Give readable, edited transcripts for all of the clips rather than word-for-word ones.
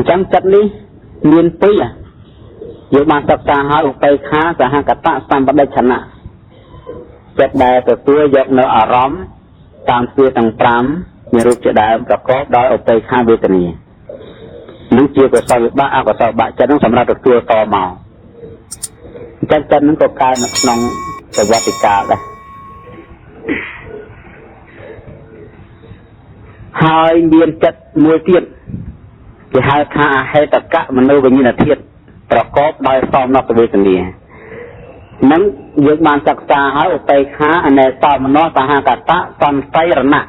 chẳng chất lý liên phí dù bạn tập xa hỏi upay khá và hạ cắt tạ xăm bắt đây chẳng ạ chất đài từ tôi dọc nợ ở rõm tam phía tầng pram như rụp chế đài và có đói upay khá về tình hình những chiều của sao bác của sao bạn chất nó sẵn ra được tôi to màu chắc chân nó có cái nó nông của vật thị cả đây hai miền chất mùi tiết thì hai thà hay tất cả mà nơi như là thiệt và có đôi xong nó về tình địa nâng việc bàn sắc xa hỏi ở tay khá anh này sao mà nó xa hà cả ta xong tay rồi nè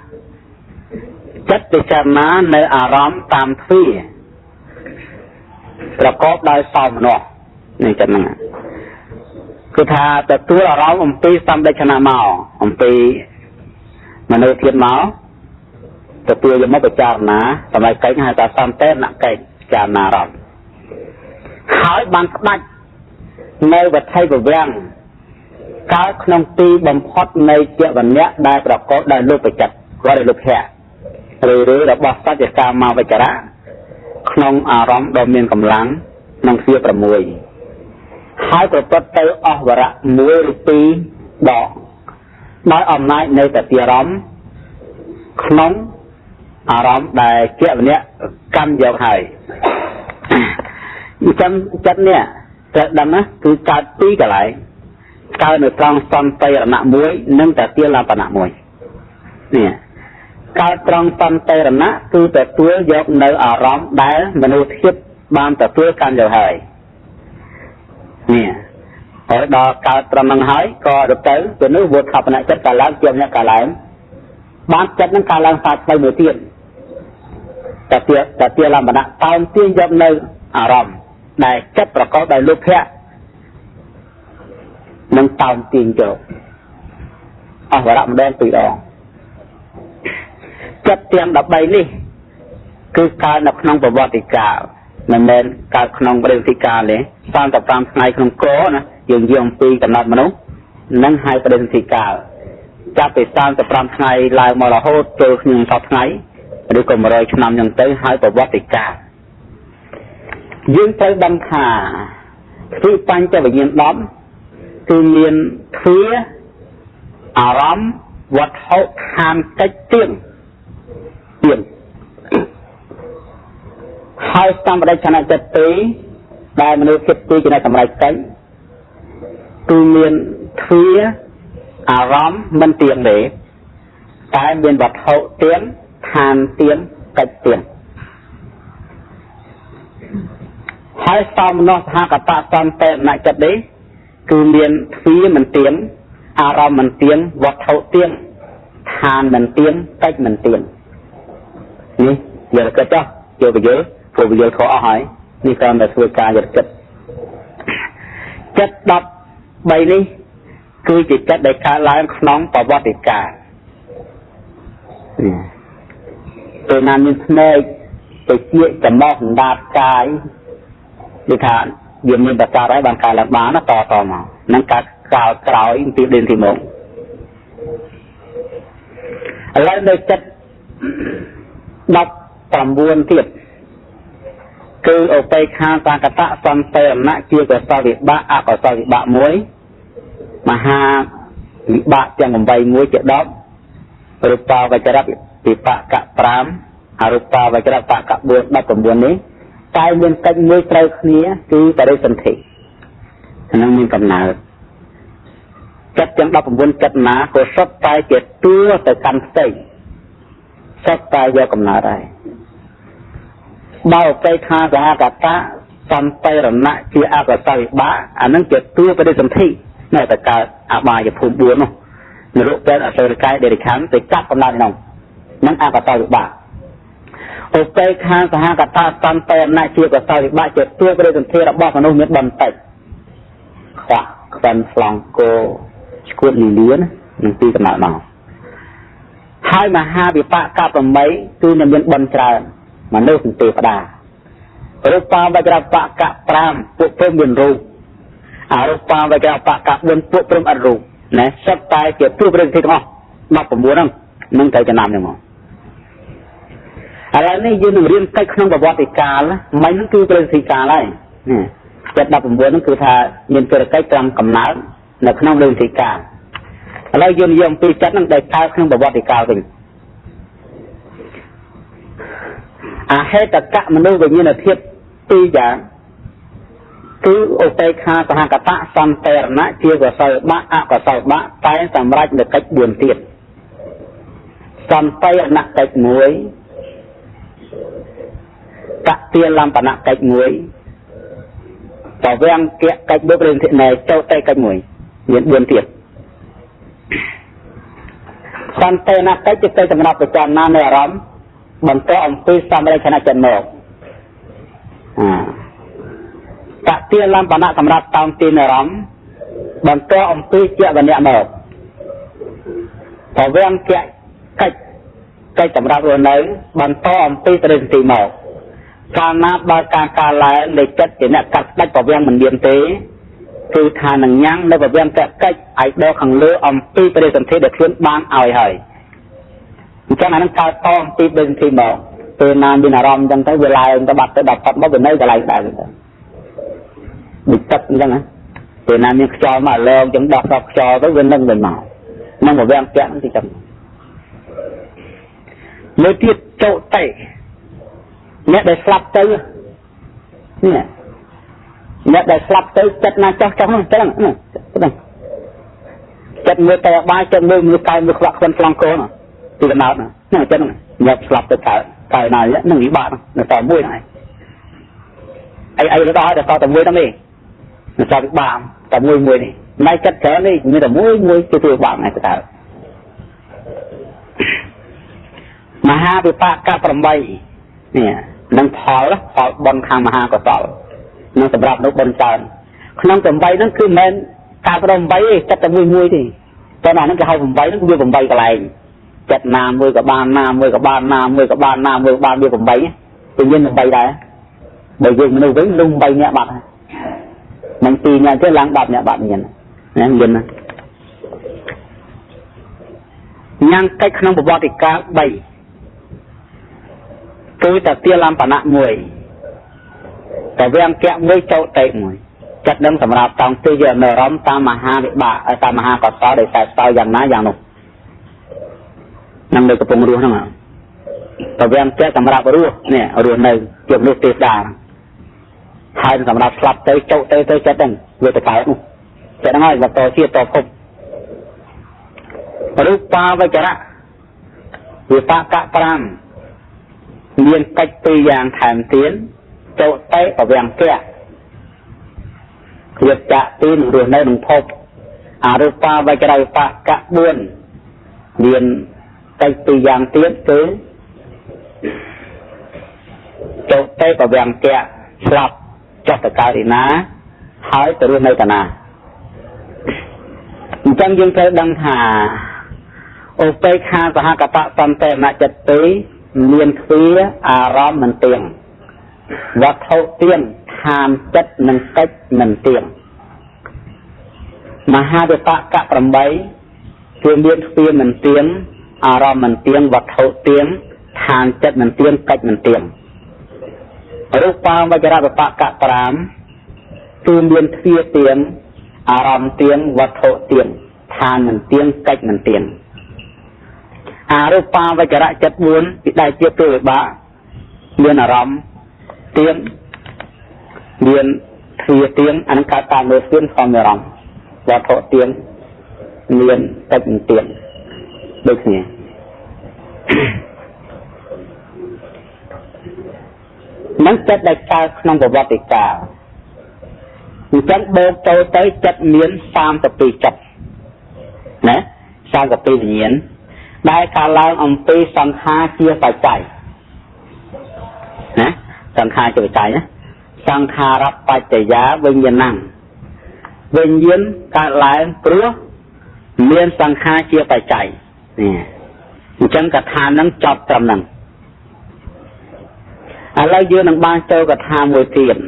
chất thì chẳng ná nơi ả rõm tam phi và có đôi xong mà nó này chẳng nè cứ thà từ tôi ả rõm ông phi xong đây chẳng nà màu ông phi mà nơi thiệt máu từ tôi mới bị chạm ná tầm này cái hai ta xong tết nặng cái chạm ná rồi hỏi bàn đạch nơi vật thay của vang các nông ti bầm hót nơi chợ vật nhẹ đại và có đại lục phải chặt có đại lục hẹ rồi đã bỏ sátจากการมาไปจระក្នុងអារម្មណ៍ដ៏មានកម្លាំងនិងជា6ហើយប្រព្រឹត្តទៅអស់វរៈ1ឬ2ដកដោយអំណាចនៃតតិអារម្មណ៍ក្នុងអារម្មណ៍ដែលជាម្នាក់កាន់យកហើយចាំចិត្តនេះតែដឹងណាគឺកើតពីកន្លែងកើតនៅត្រង់សន្តិរណៈមួយនិងតតិលបណៈមួយនេះកើតត្រង់សន្តិរណៈគឺទទួលយកនៅអារម្មណ៍ដែលមនុស្សធាតុបានទទួលកាន់យកហើយនេះហើយដល់កើតត្រង់នឹងហើយក៏ទៅទៅនោះវត្តខបណៈចិត្តកាលឡើងជាអ្នកកាលឡើងបានចិត្តនឹងកាលឡើងសាច់ទៅមួយទៀតតតិលបណៈតោងទាញយកនៅអារម្មណ៍ដែលចិត្តប្រកបដោយលោភៈនឹងតោងទាញចូលអស់វរៈម្ដងពីរដងចិត្តទាំង13នេះគឺកើតនៅក្នុងប្រវត្តិកាលមិនមែនកើតក្នុងប្រវត្តិកាលទេ35ថ្ងៃក្នុងកណាយើងនិយាយអំពីកំណត់មនុស្សនិងហើយប្រវត្តិកាលចាប់ពី35ថ្ងៃឡើងមករហូតចូលក្នុង10ថ្ងៃឬក៏100ឆ្នាំចឹងទៅហើយប្រវត្តិកាលយើងត្រូវដឹងថាគឺបញ្ចវិញ្ញាណ10គឺមានទ្វាអារម្មណ៍វត្ថុឋានកិច្ចទៀងហើយសម្បដិឆនចិត្តទីដែលមនុស្សគិតពីចំណុចសម្រេចកិច្ចគឺមានទ្វាអារម្មណ៍មិនទៀងទេតែមានវត្ថុទៀងឋានទៀងកិច្ចទៀងហើយសមនោះសហកតសន្តិណចិត្តនេះគឺមានទ្វាមិនទៀងអារម្មណ៍មិនទៀងវត្ថុទៀងឋានមិនទៀងកិច្ចមិនទៀងនេះយកកិច្ចចុះយកទៅព្រោះវាយកខុសអស់ហើយនេះគ្រាន់តែធ្វើការយកចិត្ត13នេះគឺជាចិត្តដែលកើតឡើងក្នុងប្រវត្តិកាលពេលណាមានភ្នែកទៅជាចំណោះសម្ដាតកាយគឺថាវាមានបតារហើយបានកើតឡើងបានតមកនឹងកើតក្រោយពីដេនទីមកឥឡូវនៅចិត្ត19ទៀតគឺឧបេក្ខាសង្កតសន្តិរណៈជាកុសលវិបាកអកុសលវិបាកមួយមហាវិបាកទាំង8មួយជា10រូបាវចរៈវិបាក5អរូបាវចរៈបក4 19នេះតែមានកិច្ចមួយត្រូវគ្នាគឺបរិសន្ធិហ្នឹងមានកំណើតចិត្តទាំង19ចិត្តណាក៏សុទ្ធតែជាតួទៅកាន់ផ្ទៃសុទ្ធតែយកកំណើតហើយបើឧបេក្ខាសហកតសន្តិរណៈជាអកុសលវិបាកអានឹងជាតួបរិសន្ធិនៅតែកើតអបាយភូមិ4នោះនរកពេទ្យអសុរកាយដេរិខੰទៅចាប់កំណើតក្នុងនឹងអកុសលវិបាកឧបេក្ខាសហកតសន្តិរណៈជាកុសលវិបាកជាតួបរិសន្ធិរបស់មនុស្សមានបន្តិចខ្វះខ្វិនស្លង់គោឈួតលីលៀននឹងទីកំណើតមកហើយមហាវិបាកក8គឺមានបនច្រើនមនុស្សទេវតារូបាវចរៈបក5ពួកព្រមមានរូបអរូបាវចរៈបក4ពួកព្រមអត់រូបណាសុទ្ធតែជាទូប្រតិទាំងអស់19ហ្នឹងនឹងត្រូវចំណាំហ្នឹងមក อะไรนี่ยืนเรียนใกล้ขนมประวัติการละไม่นั่นคือเป็นสิ่งการอะไรจัดดับผมว่านั่นคือถ้ายืนเกิดใกล้กลางกำนัดในขนมเรื่องสิ่งการอะไรยืนยอมปีจัดนั่งได้ใกล้ขนมประวัติการเป็นให้ตะกะมันดูแบบนี้นะเทียบปีอย่างคือโอเปคาสหกตะสัมเตรนะเจียกับไซบะอะกับไซบะตายสำรัจในกัจบุญเทียบสัมเตรนะกัจมวยกะเตียนลำปะนะกัจมวยต่อเวียงเกะกัจบุญเรียนที่ไหนเจ้าเตกัจมวยเรียนบุญเทียบสัมเตรนะกัจจะเป็นสำหรับประจานนาในรำบรรทุกอมพิสัมไรชนะจันโมกกะเตียนลำปะนะสำหรับตามตีในรำบรรทุกอมพิเจ้าบันเนียโมกต่อเวียงเกะกัจสำหรับวันไหนบรรทุกอมพิเรียนตีโมกการนับบาการการลายเลยจัดเนี่ยกัดได้ต่อเวียงมันเดียมเตคือทานหนังยั้งในต่อเวียงแกะกัจไอเดอขังเลืออมพิเรียนตีเด็กเลื่อนบ้านเอาให้ฉะนั้นการต้องตีเป็นทีมเป็นนานบินอารมณ์จังทั้งเวลาจะบัดจะดับตัดบ่เป็นได้จะไรได้บิดตัดจังนะเป็นนานยังจอมาแล้วจังดับดับจอต้องเป็นนั่งเป็นหมอนั่งแบบแวงแกะนั่นที่จังเมื่อที่โจเตะเนี่ยได้สลับเตะเนี่ยได้สลับเตะจัดนาจังนั่นจังนั่นจัดมือแต่บ้าจัดมือกายมือขวักคนฟลังโคนตีกันเอานะนั่นจะนั่งยับสลับไปกายนายนั่งอีบ้านนั่งต่อมวยนายไอ้เราต่อแต่ต่อมวยทั้งนี้นั่งต่อบ้านต่อมวยนี่นายจัดแฉนี่มีแต่มวยตัวบ้านนายจะต่อมหาปิปะกะปรมใบเนี่ยนั่งพอละพอบอลคางมหากษัตริย์นั่งสำหรับนักบอลจานนั่งปรมใบนั่นคือแมนการปรมใบจัดแต่มวยที่ตอนนั้นนั่นก็ให้ปรมใบนั่นคือปรมใบอะไรจัดนามมือกับบ้านนามมือกับบ้านนามมือกับบ้านนามมือกับบ้านมือกับใบเป็นยันใบได้ใบยืนมันดูไว้ลุงใบเนี่ยบัดมันตีเนี่ยเจ้าล้างบัดเนี่ยบัดเนี่ยนะยืนนะยังใกล้ขนมบวติกาใบตัวแต่เตี้ยลำปะนะมวยแต่เวียงแกะมวยเจ้าเตะมวยจัดดังสำหรับตองตีเยอะเนร้อมตามมหาวิบะตามมหากษัตริย์ได้แต่เตาอย่างนั้นอย่างนู้นั่งเลยกระปงรู้ทั้งหมดแต่เวียงแกะสำหรับรู้เนี่ยรู้ในเกี่ยวกับตีดาไทยสำหรับสลับเตะเจ้าเตะจัดดังเวทีขายนู้จะได้ง่ายแบบต่อเชี่ยต่อคบรูปปาวิจระวิปากะปรามเรียนกัจปีอย่างแถมเตียนโจเตะกับเวียงแกะเรียบจะตีนรู้ในหนึ่งพบรูปปาวิจระวิปากะบ้วนเรียนกัจปีอย่างเตียนคือโจเตะกับเวียงแกะสลับจับตะการินาหายแต่รู้ในตนาจังยังเคยดังหาโอเปคาสหกตะสัมเตนะจัตติเรียนเฟียอารามมันเตียงวัดเท่าเตียงทานจัดนังกัจมันเตียงมหาเดปะกะปรำใบคือเรียนเฟียมันเตียงอารามมันเตียงวัดเท่าเตียงทานจัดมันเตียงกัจมันเตียงรูปาวจระปะกะปรามคือเรียนเฟียเตียงอารามเตียงวัดเท่าเตียงทานมันเตียงกัจมันเตียงรูปาวจระจัดบุญได้เจียบตัวบะเรียนอารมณ์เตียงเรียนเทียเตียงอันการตามโดยเส้นความอารมณ์วัดโถเตียงเรียนแต่เป็นเตียงโดยนี้นั้นจัดได้การนำกับวัติกาจัดโบกโตเตยจัดเมียน3 กับปีจัดนะ3 กับปีเมียนได้การล้างอมปีสังฆาเชี่ยปัจจัยนะสังฆาเชี่ยปัจจัยนะสังขารับปัจจัยะวิญญาณังวิญญาณการล้างกลัวเมียนสังฆาเชี่ยปัจจัยเนี่ยจังกระทานนั้นจอบตำหนังอะไรเยอะหนังบางเจ้ากระทามวยเทียน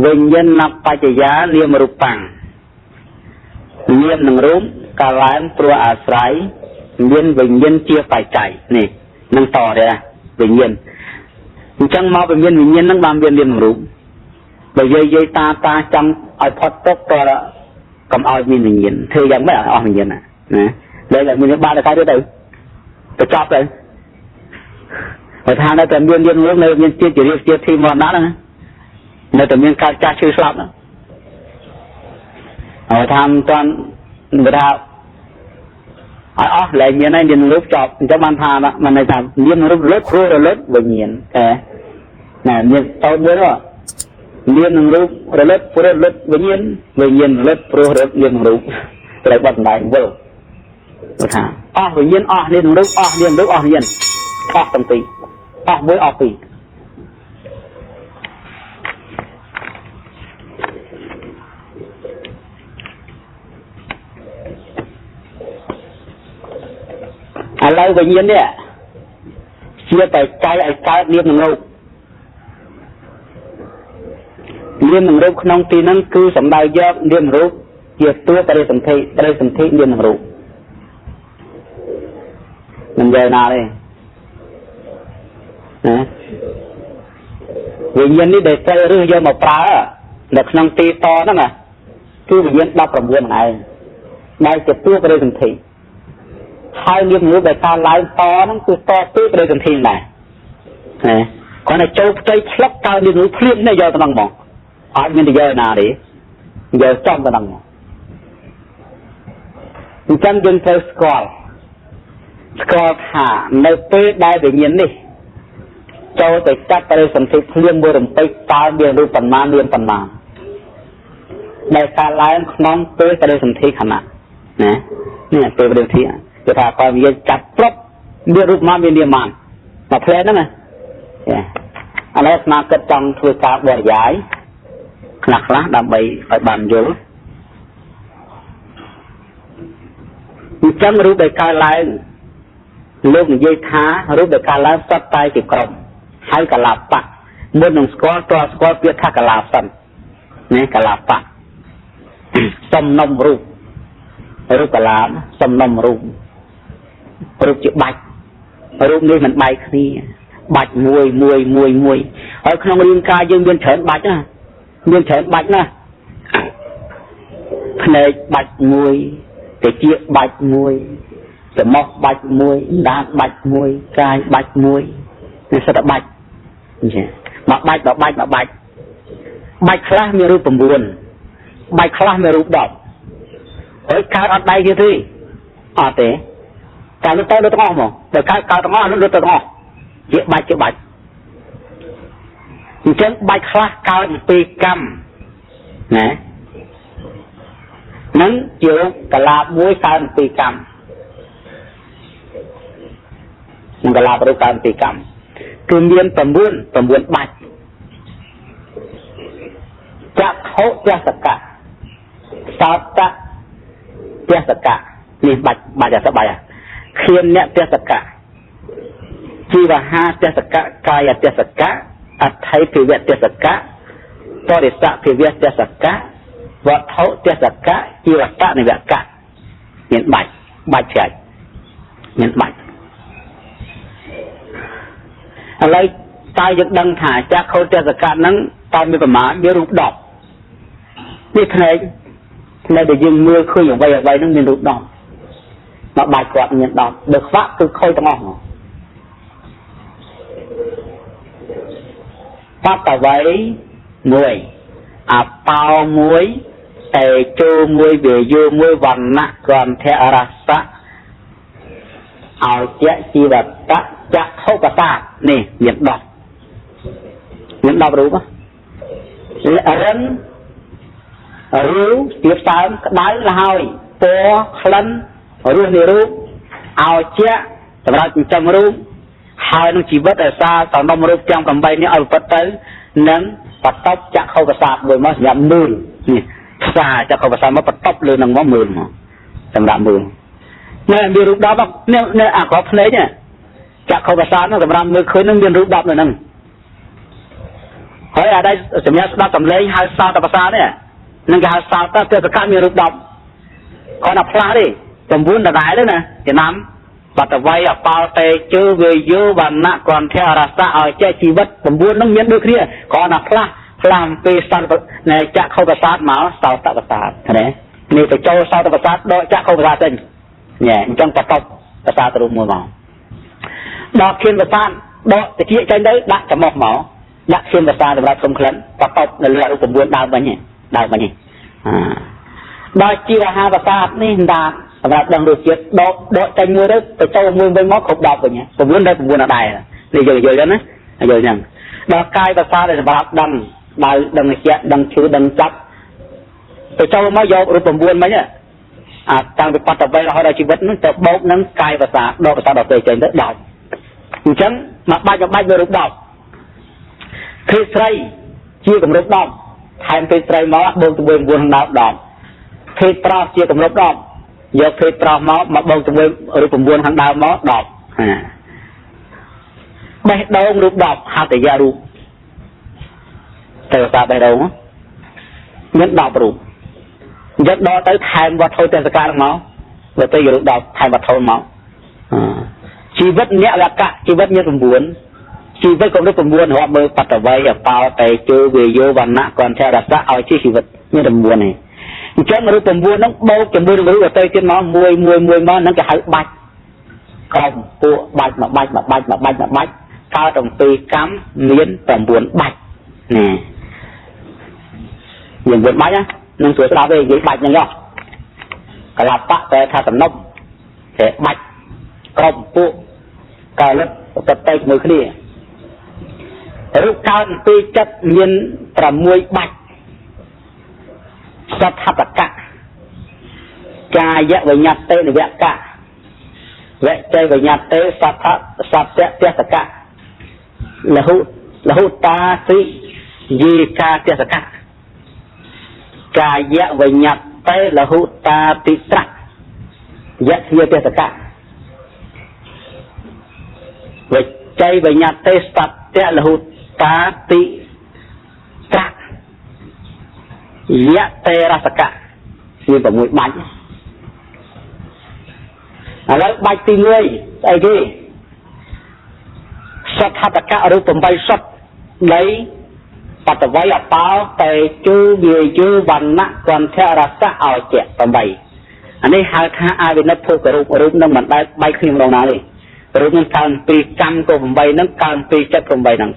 วิญญาณนับปัจจัยะเลี้ยมรูปังเลี้ยมหนังรูปการล้างตัวอาศัยเย็นวิญญาณเชี่ยปัจจัยนี่นั่งต่อเลยนะ វិញ្ញាណអញ្ចឹងមកវិញ្ញាណហ្នឹងបានមាននាមរូបបើយាយតាចង់ឲ្យផុតទុកក៏កុំឲ្យមានវិញ្ញាណធ្វើយ៉ាងម៉េចឲ្យអស់វិញ្ញាណណាលើតែមានបានតែទៅទៅចប់ទៅបើថានៅតែមាននាមរូបនៅមានជាតិជារៀបជាធីមរណៈហ្នឹងនៅតែមានការចាស់ឈឺស្លាប់ហ្នឹងហើយថាមិនតាន់បើថាឲ្យអស់លែងមានហើយនាមរូបចប់អញ្ចឹងបានថាមិនន័យថានាមរូបរលត់ព្រោះរលត់វិញ្ញាណណាមានតោតមួយនោះនាមរូបរលត់ព្រោះរលត់វិញ្ញាណរលត់ព្រោះរលត់នាមរូបត្រូវបាត់បណ្ដាញវិលគាត់ថាអស់វិញ្ញាណអស់នាមរូបអស់នាមរូបអស់វិញ្ញាណអស់ទាំងពីរអស់មួយអស់ពីរឥឡូវវិញ្ញាណនេះជាតែចៃឲ្យកើតនាមនឹងរូបនាមនឹងរូបក្នុងទីហ្នឹងគឺសំដៅយកនាមរូបជាតួបរិសន្ធិនាមនឹងរូបមិនយកណាទេណាវិញ្ញាណនេះដែលត្រូវរើសយកមកប្រើនៅក្នុងទីតហ្នឹងណាគឺវិញ្ញាណ19ហ្នឹងឯងដែលជាតួបរិសន្ធិហើយនាមរូបដែលកើតឡើងតហ្នឹងគឺតទីបរិសន្ធិដែរណាគាត់តែចូលផ្ទៃឆ្លុកកើតនាមរូបភ្លាមនេះយកទៅហ្នឹងមកអត់មានទៅយកណាទេយកចំទៅហ្នឹងមកអញ្ចឹងយើងត្រូវស្គាល់ថានៅពេលដែលវិញ្ញាណនេះចូលទៅកាត់បរិសន្ធិភ្លាមមួយរំពេចតើមានរូបប៉ុន្មានមានប៉ុន្មានដែលកើតឡើងក្នុងពេលបរិសន្ធិខណៈណានេះពេលបរិសន្ធិគឺថាគាត់វាចាប់ប្រុបមានរូបមកមាននាមមកផ្លែហ្នឹងណាឥឡូវស្មាគិតចង់ធ្វើការបរិយាយខ្លះដើម្បីឲ្យបានយល់អញ្ចឹងរូបដែលកើតឡើងលោកនិយាយថារូបដែលកើតឡើងសុទ្ធតែជាក្រុមហើយកលាបៈមុននឹងស្គាល់តើស្គាល់ពាក្យថាកលាបសិនណាកលាបៈសំណុំរូបកលាបសំណុំរូបជាបាច់រូបនេះមិនបែកគ្នាបាច់មួយហើយក្នុងរាងកាយយើងមានច្រើនបាច់ណាភ្នែកបាច់មួយត្រចៀកបាច់មួយច្រមុះបាច់មួយដានបាច់មួយកាយបាច់មួយនេះសិតតែបាច់ចាមកបាច់ខ្លះមានរូប9បាច់ខ្លះមានរូប10ហើយកើតអត់ដៃទៀតទេអត់ទេតែទៅទាំងអស់មកបើកើតទាំងអស់នោះទៅទាំងអស់ជាបាច់អញ្ចឹងបាច់ខ្លះកើតពីកម្មណានឹងជាកលាបមួយកើតពីកម្មនឹងកលាបរូបកើតពីកម្មគឺមាន9បាច់ចក្ខុទេសកៈសោតៈទេសកៈនេះបាច់អសបាយខៀនអ្នកទេសកៈជីវហាទេសកៈកាយទេសកៈអដ្ឋិភិវៈទេសកៈបរិសៈភិវៈទេសកៈវត្ថុទេសកៈជីវតៈនិវកៈមានបាច់ឆ្ងាយមានបាច់ឥឡូវតើយើងដឹងថាចក្ខុទេសកៈហ្នឹងតើមានប្រមាណមានរូប10នេះភ្នែកដែលយើងមើលឃើញអ្វីហ្នឹងមានរូប10មកបាច់គាត់មាន10បើខ្វាក់គឺខូចទាំងអស់មកបតវ័យមួយអបោមួយតេជោមួយវាយោមួយវណ្ណៈគន្ធៈរសៈអោជៈជីវតៈចក្ខុបសាទនេះមាន10រូបរិនរូបទៀតសើមក្តៅលហើយពណ៌ក្លិនរសនៃរូបអោជៈសម្រាប់ចិញ្ចឹមរូបហើយនឹងជីវិតអាសាសំណុំរូបទាំង8នេះឲ្យពិតទៅនឹងបតប់ចក្ខុប្រសាទមួយមកសម្រាប់មើលនេះផ្សារចក្ខុប្រសាទមកបតប់លើនឹងមកមើលមកសម្រាប់មើលនេះមានរូប10នេះអាក្រភ្នែកនេះចក្ខុប្រសាទនោះសម្រាប់មើលឃើញនឹងមានរូប10នៅហ្នឹងហើយអាចសម្រាប់ស្ដាប់សំឡេងហៅសោតប្រសាទនេះនឹងគេហៅសោតទេសកៈមានរូប10គាត់ថាផ្លាស់ទេ9ដដែលទេណាចំណាំ bát vay ở bao tê chư về dư và nạ còn theo ra sa ở che chi vật tầm buôn nó miễn được kia còn là làm về sao này chắc không có sát máu sao tạo cái sát thế này nếu phải cho sao tạo cái sát đó chắc không có sát tình nhẹ trong tập tập cái sát từ mùa màu đó khiên cái sát đó thì kia trên đấy đã chấm mọc máu đã khiên cái sát là không khấn tập tập là loại tầm buôn đau bao nhiêu đó chia ra hai cái sát này đã và đang được chết đó trên mưa đấy phải cho mưa với móc không đọc vậy nhỉ tầm buôn đây tầm buôn là đài thì giờ đó rồi nhỉ đó cai cái sát này là đằng đằng chết đằng chữ đằng chấp tôi cho mới vô rồi tầm buôn mấy nhá tăng việc bắt tập vay là họ đã chỉ vật nó tập bốc nó cài và xả đo và xả đọc về trên đất đỏ chẳng mà bay về lúc đọc khi xây chia cùng lúc đọc thành khi xây máu bông tụi bên buôn đọc đọc khi trao chia cùng lúc đọc giờ khi trao máu mà bông tụi bên rồi cùng buôn hàng đào máu đọc bay đâu lúc đọc hai tỷ gia ru từ xa bay đâu nhấn đọc ru rất đó tới thành và thôi tên cả máu và tới giờ đọc thành và thôi máu chỉ vất nhẹ là cả chỉ vất như cùng buồn chỉ vất cũng được cùng buồn họ mới bắt đầu vay ở bao tay chơi về vô và nã còn theo đặt ra ao chỉ vất như cùng buồn này chắc mà được cùng buồn nó bao cùng buồn được ở tay trên nó mùi nó nó cái hại bạch không của bạch cao trong tươi cắm miến tầm buồn bạch nè những buồn bạch á nâng sửa ra về cái bạch này nhá cái là bạc để thay tầm nông để bạch công phụ cái lớp tập tay người kia lúc cao tuy chất nhiên là mùi bạch sát hạt cả cài dạy với nhặt tên để vẹn cả vậy chơi với nhặt tên sát sẽ cả là hút ta sĩ gì ca sẽ cả kaya với nhặt tay là hút ta tí trắc dạy như thế cả vậy chơi với nhặt tay sát là hút ta tí trắc dạy tay ra cả như là một bánh lấy bạch tí người đây kia sát hạt cả ở đâu tầm bay sát lấy bắt đầu vay ở bao tay chú về chú văn nặng còn theo ra sát ở trẻ tầm bày anh ấy hai tháng ai bị nó thôi cái rụp nó mình bay bay khi nào nào đi rụp nó càng pi cam của tầm bày nó càng pi chất tầm bày nằng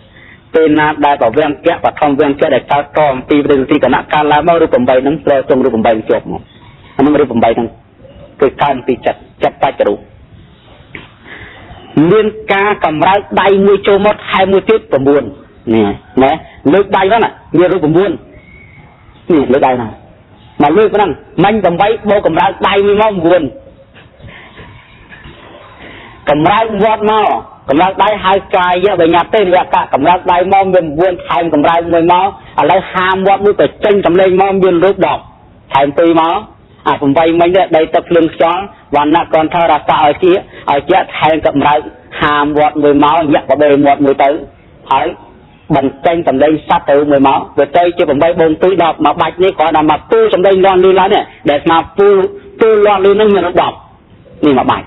tên na đại bảo viên kẹt và thông viên kẹt để trao tròn pi bên tí cả nặng càng là bao rụp tầm bày nó rồi trong rụp tầm bày chụp mà anh ấy rụp tầm bày nằng cái càng pi chất tay cái rụp liên ca cầm ra đầy 10 châu một 20 tiết tầm buồn nè lược đầy đó nè như rụp buồn nè lược đầy nào mà lược cái năng manh cầm váy bô cầm ra đầy 10 mong buồn cầm ra vót mau cầm ra đầy 2 cài với về nhà tên là cả cầm ra đầy mong bên buồn thành cầm ra 10 máu lấy ham vót mới phải tranh cầm lên mong bên rụp đỏ thành tùy máuผมไปไม่ได้ตะพลึงซ้อนวันนักก่อนถ้าเราต่อเอาเจ้าแทงกับเราหามวอดมือเมาอยากกับเบย์วอดมือตื้อหายบันเจงสำเร็จซัดตื้อมือเมาเวทีจะผมไปบนตื้อดอกมาบัดนี้ก่อนมาปูสำเร็จร้อนลื่นแล้วเนี่ยเด็กมาปูร้อนลื่นนั่งมือดอกนี่มาบัด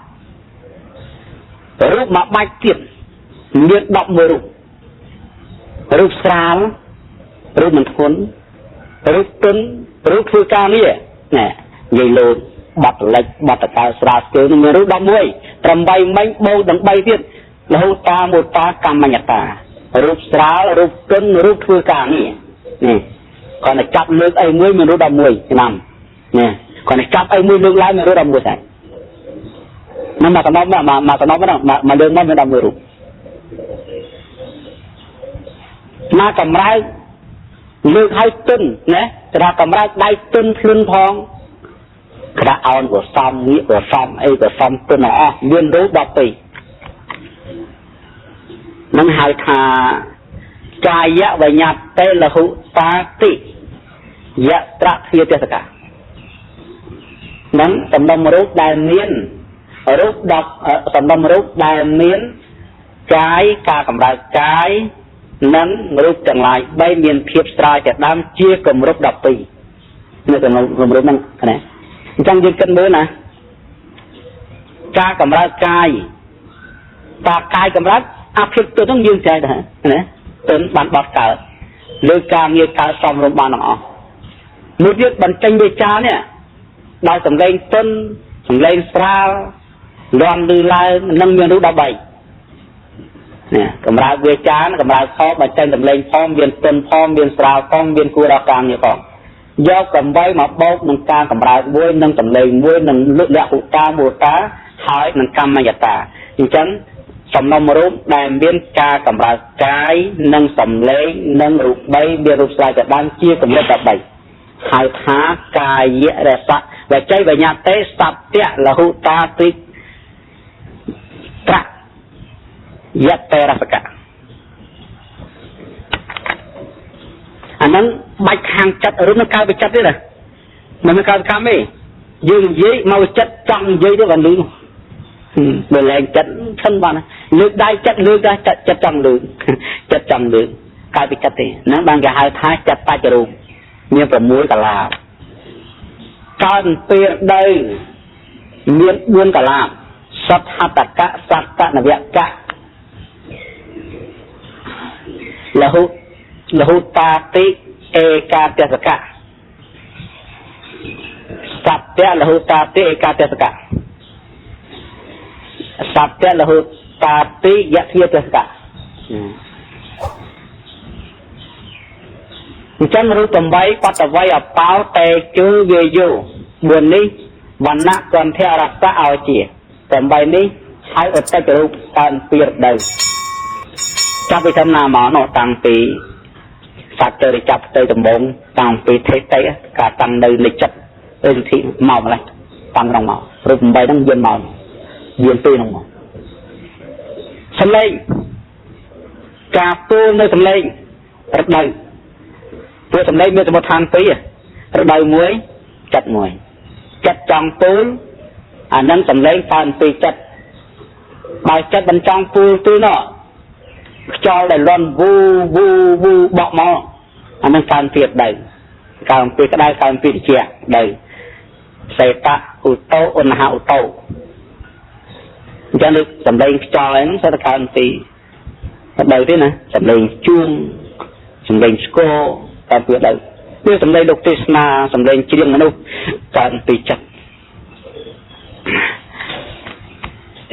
รูปมาบัดเทียบเลือดดอกมือรูปสาวรูปมันทนรูปตึ้งรูปคือการนี่เนี่ยdây lùn bật lệch bật cả sạt cứ người rút đâm mũi trầm bay mấy bâu đằng bay tiếp lâu ta một ta cầm mà nhặt ta rút sá rút cân rút thưa cả nè còn là chắp nước ấy mũi mình rút đâm mũi nằm nè còn là chắp ấy mũi nước lái mình rút đâm mũi sạch nhưng mà nó mà đường nó mới đâm mũi rút mà cầm ra nước hai tinh nè ra cầm ra đai tinh lưng thong đã on của xong nghĩa của xong ấy của xong tôi nó liên đối đọc tùy nâng hai thà trai dạ và nhạt tê là hữu ta tị dạ trạc phía tất cả nâng tầm đông rốt đài miên rốt đọc tầm đông rốt đài miên cái ca cầm ra cái nâng rốt chẳng lại bay miền thiệp trai chặt đám chia cầm rốt đọc tùy nên tầm rốt nâng này trong việc cân bữa nè ការកម្រើកកាយតាកាយកម្រើកអភិទុនឹងយើងចែកដែរណាទុនបានបត់កើតលើការងារកើតសំរុំបានទាំងអស់មួយទៀតបញ្ចេញវាចានេះដោយសម្លេងទុនសម្លេងស្រាលលាន់ឮឡើងនឹងមានរូប13នេះកម្រើកវាចាកម្រើកផងបញ្ចេញសម្លេងផងមានទុនផងមានស្រាលផងមានគួរដល់ការងារផងយក8មកបូកនឹងការកម្រើកមួយនឹងសម្លេងមួយនឹងលក្ខឧតាមូតាហើយនឹងកម្មយតាអញ្ចឹងសំណុំរូបដែលមានការកម្រើកកាយនិងសម្លេងនិងរូប3មានរូបស្រាយក៏បានជាកម្រិត13ហៅថាកាយរសៈវច័យបញ្ញត្តិសត្យលហុតាតិត្រយតេរសកៈអានឹងបាច់ខាងចិត្តឬនឹងកើតពីចិត្តទេណាមិនកើតកម្មទេយើងនិយាយមកចិត្តចង់និយាយទៅបានលឺបើលែងចិត្តធំបានលើកដៃចិត្តលើកដៃចិត្តចង់លើកចិត្តចង់លើកកើតពីចិត្តទេហ្នឹងបានគេហៅថាចិត្តបច្ចរូបមាន6កលាបកើតពីដីមាន4កលាបសត្ហតកៈសត្តនវកៈលហុតាតិឯកាទេសកៈសត្យលហុតាតិឯកាទេសកៈសត្យលហុតាតិយធាទេសកៈអញ្ចឹងរូប8បតវ័យអបោតេជើវាយោ4នេះវណ្ណៈកន្ធរសៈឲ្យជា8នេះហើយឧត្តចរូបតាមពីរដូវចាប់ពីដំណាមកនោះតាំងពីសត្វទៅចាប់ទៅដំបងតាំងពីទេតិការតាំងនៅលេខចិត្តឬសិទ្ធិមកម្លេះតាំងក្នុងមករូប8ហ្នឹងយានមកយានពីក្នុងមកសម្លេងការទូលនៅសម្លេងរដូវព្រោះសម្លេងមានសមុទ្រឋាន2រដូវ1ចិត្ត1ចិត្តចង់ទូលអានឹងសម្លេងតាមពីចិត្តបើចិត្តមិនចង់ទូលទេណោះខ្យល់ដែលលន់វូវូវូបក់មកអានឹងតាមពីដៅតាមពីក្តៅតាមពីត្រជាក់ដៅសេតៈឧតោអនហឧតោអញ្ចឹងលើសម្លេងខ្យល់ហ្នឹងសិតតែតាមពីដៅទេណាសម្លេងជួងសម្លេងស្គរតាមពីដៅវាសម្លេងលោកទេសនាសម្លេងច្រៀងមនុស្សតាមពីចិត្ត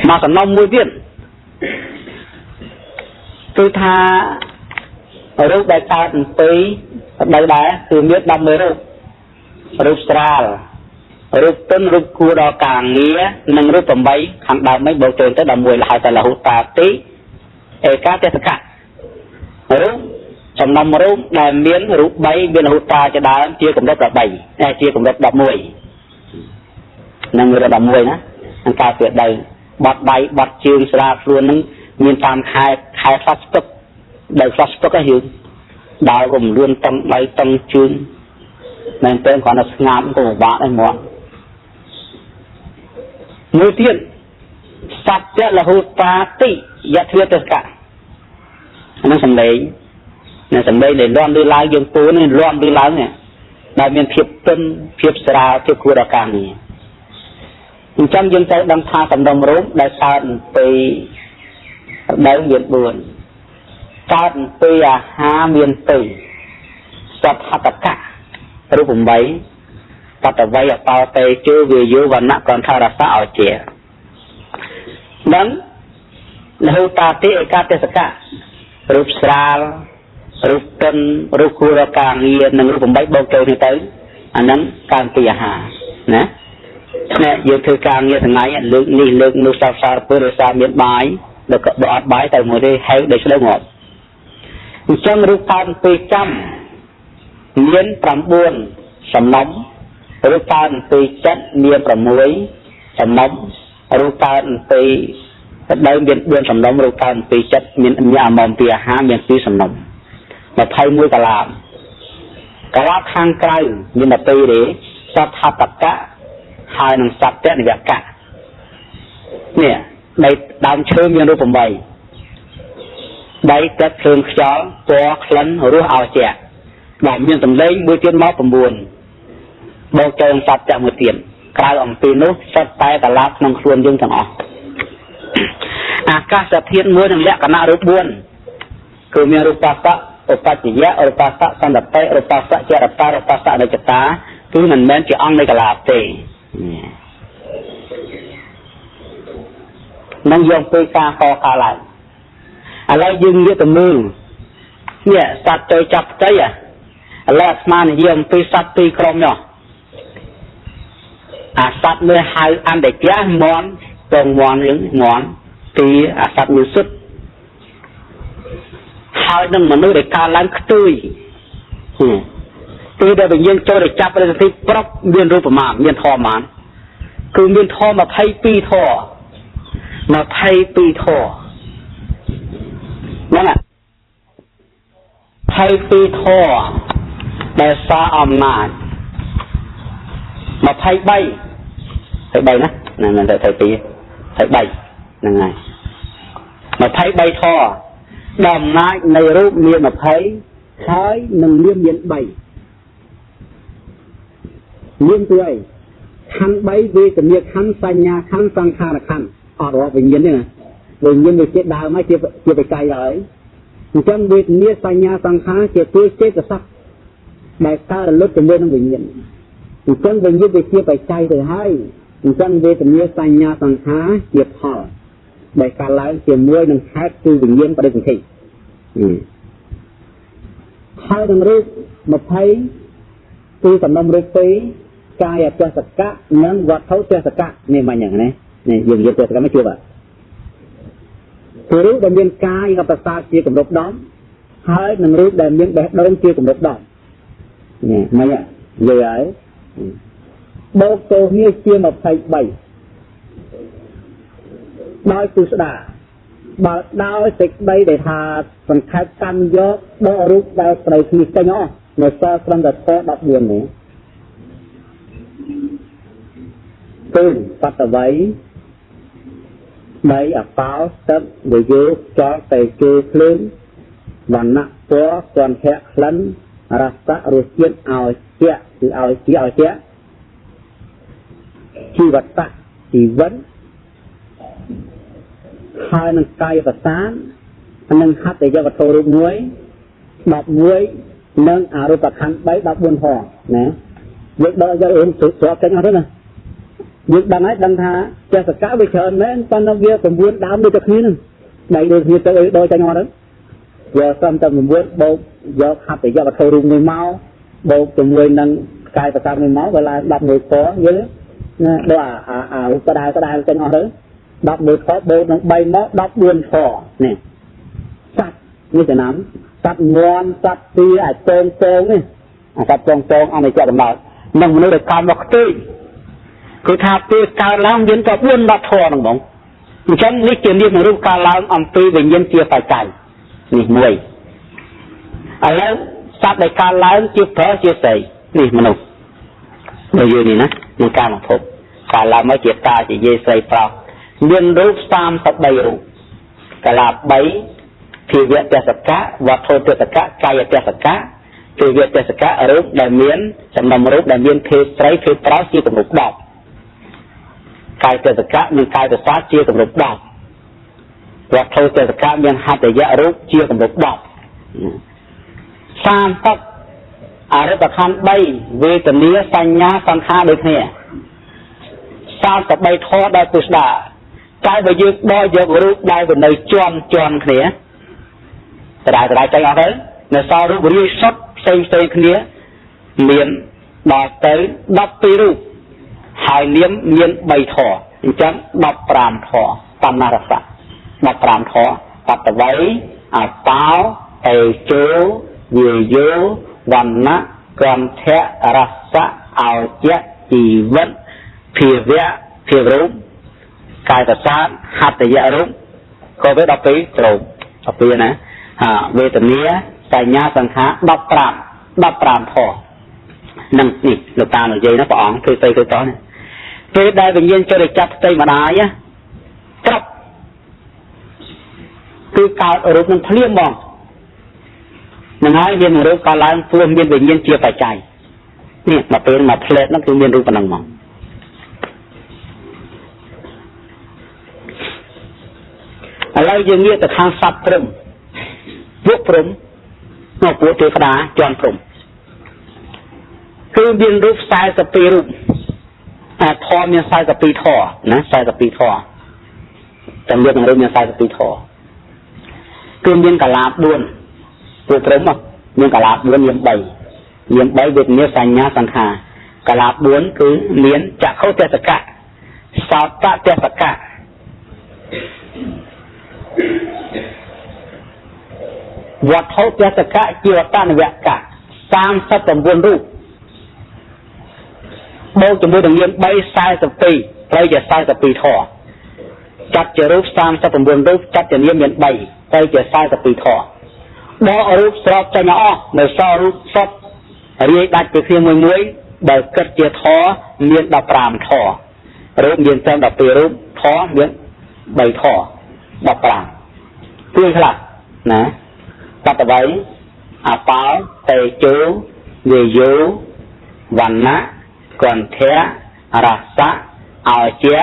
មកសំណុំមួយទៀតគឺថារូបដែលកើតអំពីដៅដែរគឺមាន11រូបស្រាលរូបទុនរូបគួរដល់ការងារនិងរូប8ខាងដើមមិនបូកចូលទៅ11ហៅថាលហុតាតិឯកាទេសកៈរូបសំណុំរូបដែលមានរូប3មានលហុតាជាដើមជាកម្រិត13តែជាកម្រិត11និងកម្រិត11ណានឹងកើតពីដៅបត់ដៃបត់ជើងស្រាខ្លួននឹងមានតាមខែខ្លះស្ទឹកដែលខ្លះស្ទឹកហ្នឹងយើងដើររំលឿនតឹងដៃតឹងជើងមែនតើគ្រាន់តែស្ងាត់ក៏ពិបាកដែរហ្មងមួយទៀតសត្យលហុតាតិយធាទេសកៈហ្នឹងសំឡេងនៅសំឡេងដែលលាន់ឬឡើងយើងពូនេះលាន់ឬឡើងនេះដែលមានភាពទន់ភាពស្រាលភាពគួរដល់ការងារអញ្ចឹងយើងត្រូវដឹងថាសំណុំរូបដែលកើតពីដៅមាន4កើតពីអាហារមាន2សត្វហតកៈរូប8បតវ័យអបោតេជើវាយោវណ្ណៈកន្ធរសៈឲ្យជានឹងលហុតាតិឯកាទេសកៈរូបស្រាលរូបកិនរូបគួរដល់ការងារនិងរូប8បូកចូលនេះទៅអាហ្នឹងកើតពីអាហារណាអ្នកយើងធ្វើការងារថ្ងៃលើកនេះលើកនោះសរពើរសារមានបាយដល់ក៏អត់បាយតែមួយទេហៅដូចស្លើងាប់អញ្ចឹងរូបកើតពីកម្មមាន9សំណុំរូបកើតពីចិត្តមាន6សំណុំរូបកើតពីដៅមាន4សំណុំរូបកើតពីចិត្តមានអញ្ញាមពីអាហារមាន2សំណុំ21កលាបកលាបខាងក្រៅមាន12ទេសត្ហតកៈហើយនឹងសត្យនវកៈនេះដីដើមឈើមានរូប8ដីទឹកភ្លើងខ្យល់ពណ៌ក្លិនរសឲ្យជាដែលមានសម្លេងមួយទៀតមក9បូកចូលសត្យមួយទៀត ក្រៅអំពីនោះសុទ្ធតែកលាក្នុងខ្លួនយើងទាំងអស់អាកាសធាតុមួយនឹងលក្ខណៈរូប4គឺមានរូបសៈឧបច្ចយៈរូបសៈសន្តិតិរូបសៈចរតារូបសៈអនិច្ចតាគឺមិនមែនជាអង្គនៃកលាទេនឹងយកទៅការកកើតឡើងឥឡូវយើងនិយាយទៅមើលនេះសត្វទៅចាប់ផ្ទៃឥឡូវអាត្មានិយាយអំពីសត្វពីរក្រុមនោះអាសត្វមួយហៅអន្តយៈមន់តងមន់យើងមន់ទីអាសត្វមួយសុទ្ធហើយនឹងមនុស្សដែលកើតឡើងខ្ទួយទីដែលវិញ្ញាណចូលទៅចាប់ប្រតិទិប្រុសមានរូបប្រមាណមានធម៌ប្រមាណគឺមានធម៌22ធម៌22ធម៌ហ្នឹង22ធម៌ដែលសារអំណាច23ណាហ្នឹងមិនទៅ22 23ហ្នឹងហើយ23ធម៌ដំណាចនៃរូបមាន20ហើយនឹងមាន3មានទីអីខណ្ឌ3វេទនាខណ្ឌសញ្ញាខណ្ឌសង្ខារខណ្ឌអត់រាប់វិញ្ញាណទេណាវិញ្ញាណវាជាដើមហើយជាបច្ច័យហើយអញ្ចឹងវេទនាសញ្ញាសង្ខារជាទីចេតសិកដែលកើតរលត់ជាមួយនឹងវិញ្ញាណអញ្ចឹងវិញ្ញាណវាជាបច្ច័យទៅហើយអញ្ចឹងវេទនាសញ្ញាសង្ខារជាផលដែលកើតឡើងជាមួយនឹងហេតុគឺវិញ្ញាណបដិសន្ធិហើយនឹងរូប20គឺសំណុំរូប2កាយអទេសកៈនិងវត្ថុទេសកៈនេះមិនយ៉ាងណានេះយើងនិយាយទេសកៈមកជួបគឺរូបដែលមានកាយกับប្រសាទជាគម្រប់10ហើយនឹងរូបដែលមានបេះដូងជាគម្រប់10នេះមិននិយាយហើយបូកទៅគ្នាជា23ដោយគឺស្ដាបើដោយសេចក្តីដែលថាសង្ខេបកម្មយកដករូបដែលស្រីគ្នាចេញអស់នៅសល់ត្រឹមតែ14នេះគឺបតវ័យដីអបោស្ទឹកវិយោចោលតែជួភ្លើងវណ្ណៈពណ៌គន្ធៈក្លិនរសៈរសជាតិឲ្យជាគឺឲ្យជាជីវតៈជីវិតហើយនឹងកាយប្រសាទនិងហត្ថយវត្ថុរូប1 11និងអរូបខណ្ឌ3 14ផងណាយើងដល់យករឿងស្រាប់ចេញអស់ទៅណាយើងដឹងហើយដឹងថាចេះសកៈវាច្រើនមែនប៉ុន្តែវា9ដើមដូចតែគ្នានឹងដៃដូចគ្នាទៅដល់ចេញអស់ទៅយកសំតែ9បូកយកហត្ថយវត្ថុរូប1មកបូកជាមួយនឹងកាយប្រសាទ1មកវាឡើង11ពណ៌យល់ណាដល់អាឧបដាចេញអស់ទៅ11ខបូកនឹង3មក14ខនេះសត្វនេះចំណាំសត្វងន់សត្វទីអាចពងនេះអាសត្វពងអនិច្ចកំណត់នឹងមនុស្សដែលកើតមកខ្ទេចគឺថាពេលកើតឡើងមានតែ4 10ធម៌ហ្នឹងបងអញ្ចឹងនេះជានិយាយរូបកើតឡើងអំពីវិញ្ញាណជាបច្ច័យនេះមួយឥឡូវសត្វដែលកើតឡើងជាប្រុសជាស្រីនេះមនុស្សដូចយើងនេះណានឹងការមកភពកើតឡើងមកជាតាជាយាយស្រីប្រុសមានរូប33រូបកលា3ភាវៈទេសកៈវត្ថុទេសកៈកាយទេសកៈភាវៈទេសកៈរូបដែលមានសំណុំរូបដែលមានភេទស្រីភេទប្រុសជាគម្រប់10កាយទេសកៈនិងកាយប្រសាទជាគម្រប់10វត្ថុទេសកៈមានហត្ថយៈរូបជាគម្រប់10 30អរូបខណ្ឌ3វេទនាសញ្ញាសង្ខារដូចគ្នា33ធម៌ដែលពុស្ដាតែបើយើងដកយករូបដែលវានៅជាន់គ្នាដដែលចេញអស់ទៅនៅសល់រូបរាយសុទ្ធផ្សេងគ្នាមានដល់ទៅ12រូបហើយនាមមាន3ធម៌អញ្ចឹង15ធម៌បណ្ណារស័ក15ធម៌បតវ័យអបោតេជោវាយោវណ្ណៈគន្ធៈរសៈអោជៈជីវិតភាវៈភាវរូបកាយប្រសាទហត្ថយៈរូបក៏វា12រូប12ណាវេទនាសញ្ញាសង្ខារ15ធម៌នឹងនេះលោកតានិយាយណាព្រះអង្គធ្វើទៅតោះនេះពេលដែលវិញ្ញាណចូលទៅចាប់ផ្ទៃម្ដាយត្រប់គឺកើតរូបនឹងភ្លាមហ្មងនឹងហើយមានរូបកើតឡើងព្រោះមានវិញ្ញាណជាបច្ច័យនេះមកពេលមកផ្លែតហ្នឹងគឺមានរូបប៉ុណ្ណឹងហ្មង lấy dương nghĩa từ khang sắp prum vuốt prum nó của tiêu đá chọn prum cứ biên rút sai sập pi rút thò miếng sai sập pi thò nè sai sập pi thòจำเรื่องเรื่องยังใส่สติทอคือเมียนกะลาบด้วนตัวพร้อมอ่ะเมียนกะลาบด้วนเมียนใบเวทเนี้ยสัญญาสังขากะลาบด้วนคือเมียนจะเข้าเจตกะสาวตะเจตกะวัดเข้าเจตกะจีวตานเวกะ39 รูปโบจมูกดังเยี่ยมใบใส่สติเราจะใส่สติทอจัดจะรูป39 รูปจัดจะเยี่ยมเมียนใบไปจะใส่สติทอบ่รูปสอบจะมาอ้อในซอรูปสอบเรียกดัดไปเพียงมวยเบิกเกิดเจทอเมียนดาวปรามทอรูปเมียนเต็มดาวปีรูปทอเมียนใบทอดาวปรามเพื่อขลักนะตัดไว้อาเปาเตจูเวยูวันนะก่อนเทะรัสะเอาเจีย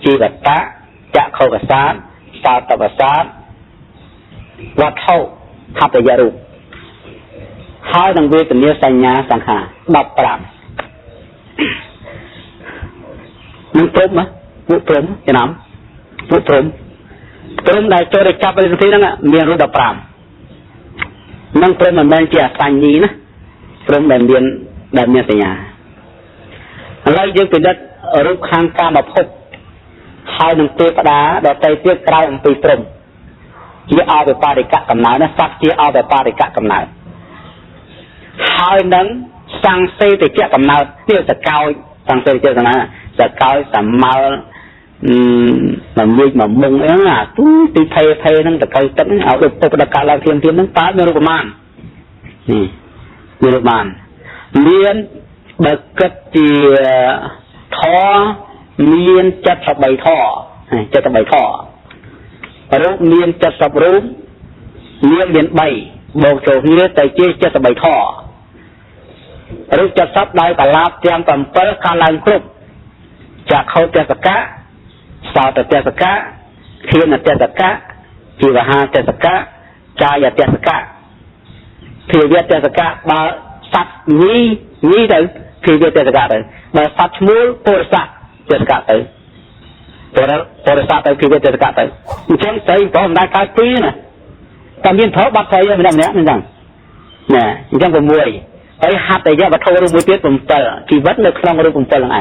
จีบัตตะจะเข้ากษาสาตประสาทวัดเข้าทัพยารุท้ายดังเวทเนียสัญญาสังหารดับปรามมันพรมไหมบุพรมจะนำบุพรมพรมได้เจอได้จับไปสักทีนั่นแหละเมียรู้ดับปรามนั่งพรมมันเป็นเจ้าสัญญีนะพรมแบบเรียนแบบเนียสัญญาอะไรยังเป็นดัดรูปข้างกามาพบท้ายหนึ่งเตปดาดอกไตเตี้ยกลายเป็นปีตรมที่เอาไปปาริกะกำเนิดนะสักที่เอาไปปาริกะกำเนิดท้ายนั้นสังเสติเจ้ากำเนิดเตี้ยจะเกาสังเสติเจ้านะจะเกาสัมมามันวิ่งมันมุงเองอ่ะตู้ตีเพนั่งแต่เกาตั้งเอาอุปกรณ์เราเทียมนั่งตาไม่รู้ประมาณนี่ไม่รู้ประมาณเรียนเด็กกจีท้อเมียนจัดสบายท่อจัดสบายท่อรูปเมียนจัดสบรูปเมียนเมียนใบโบกโจเนื้อใจเจี๊ยจัดสบายท่อรูปจัดซับได้แต่ลาบเตรียมต่ำเปิดคาลังครุบจากเขาเจสกะสาวแต่เจสกะเทียนเจสกะจีวหาเจสกะจายเจสกะเทียนเจสกะมาสัตนี้เลยเทียนเจสกะเลยมาสัตมูลโพสะเจตกะไปโพธิสัตว์ไปคือเจตกะไปเช่นใส่พอมันได้การปีนะการยินเท้าบัดใส่ยังไม่ได้เนี่ยนั่นจังเนี่ยยังผมมวยไอ้หัดแต่ยังบัดโทรรูปมือเตี้ยผมเตอที่วัดเลือกคลองรูปผมเตอยังไง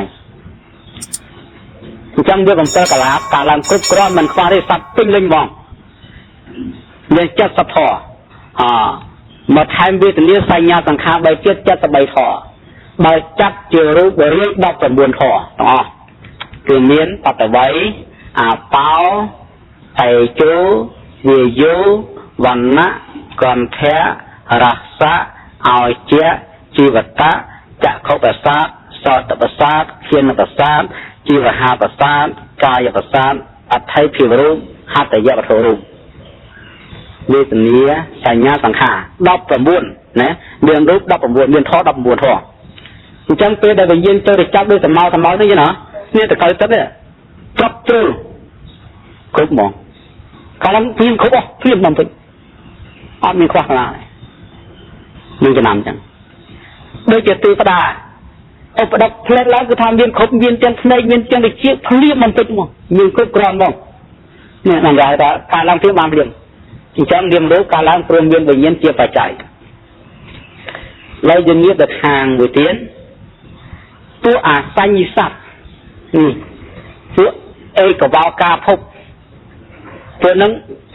จังเดียวผมเตอกะลาบกะลามกรุบกรอนมันคว้าได้สัตว์ปิ้งเล่งมองเนี่ยจัดสะพอมาแทนเวทนี้ใส่ยาสังขารใบเจี๊ยจัดใบทอใบจัดเจอรูปเรียกดอกสมบูรณ์ทออ๋อคือเมียนปัตตไว้เปาไอจูเวยูวันนะก่อนแท้รักษาเอาเจียจีวัตตะจะเข้าประสาทสอดประสาทเขียนประสาทจีวหาประสาทกายประสาทอัตไทยผิวรูปหัตถยะปะโทรูปเวทนี้สัญญาสังขารดับสมบูรณ์นะเรียนรูปดับสมบูรณ์เรียนท้อดับสมบูรณ์ท้อจังเป็นได้ไปยินเจอได้จับด้วยสมเอานี่นะเนี่ยแต่ใครตัดเนี่ยจับเจอครบหมองกำลังพิมพ์ครบอ่ะพิมพ์มันเป็นมีควักอะไรมันจะนำจังโดยเจตตีประดาเอาประดับเพลทแล้วคือทำเวียนครบเวียนจังในเวียนจังในเชี่ยพิมพ์มันเป็นหมองมีครบกรอนบ้างเนี่ยนั่นไงแต่การล้างพิมพ์บางเรื่องจังเรียนรู้การล้างเปลี่ยนเวียนไปเย็นเจียปัจจัยเราจะเงียบแต่ทางบุตรเตียนตัวสัญญาสัตว์ตัวกับวาวกาพบตัวนั้น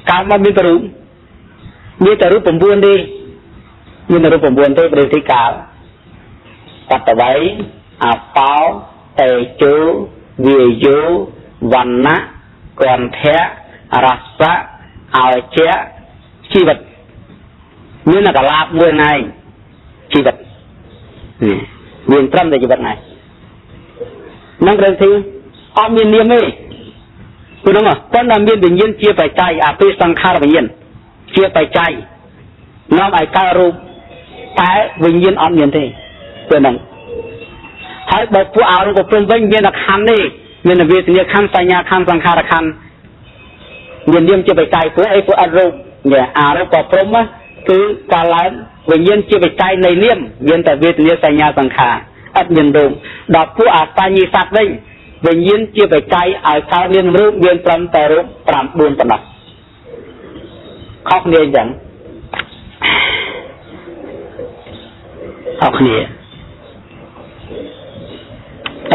การมามีแต่รูปผมบุญดีมีแต่รูปผมบุญที่บริธิกาตัดไว้เปาเตจูเวยูวันนะก่อนแท้รักษาเอาเจ้าชีวิตนี่น่ะก็ลาบเมื่อไงชีวิตเวียนตรำในชีวิตไงนั่งเรียนทีอมีเนียมไหมคุณน้องอ่ะตอนนั้นมีดึงยินเชี่ยไปใจปีสังขารไปยินเชี่ยไปใจน้องไอ้การรูปแต่วิญญาณอมเนียนทีตัวนั้นให้บอกผู้เอาก็เป็นวิญญาณขันนี่เนี่ยเวทเนี่ยขันสัญญาขันสังขารขัน nhiên nhiên chưa bị cài của ấy của ăn rụp nhà rụp có prom á cứ cả lớn vì nhiên chưa bị cài này niêm nhiên tại vì nhiên sai nhà sang khả ắt nhiên rụp đọc của ta nhi sát đây vì nhiên chưa bị cài ở cao niên rụp nhiên trầm tờ rụp trầm buồn tận đọc khóc niên chẳng khóc niên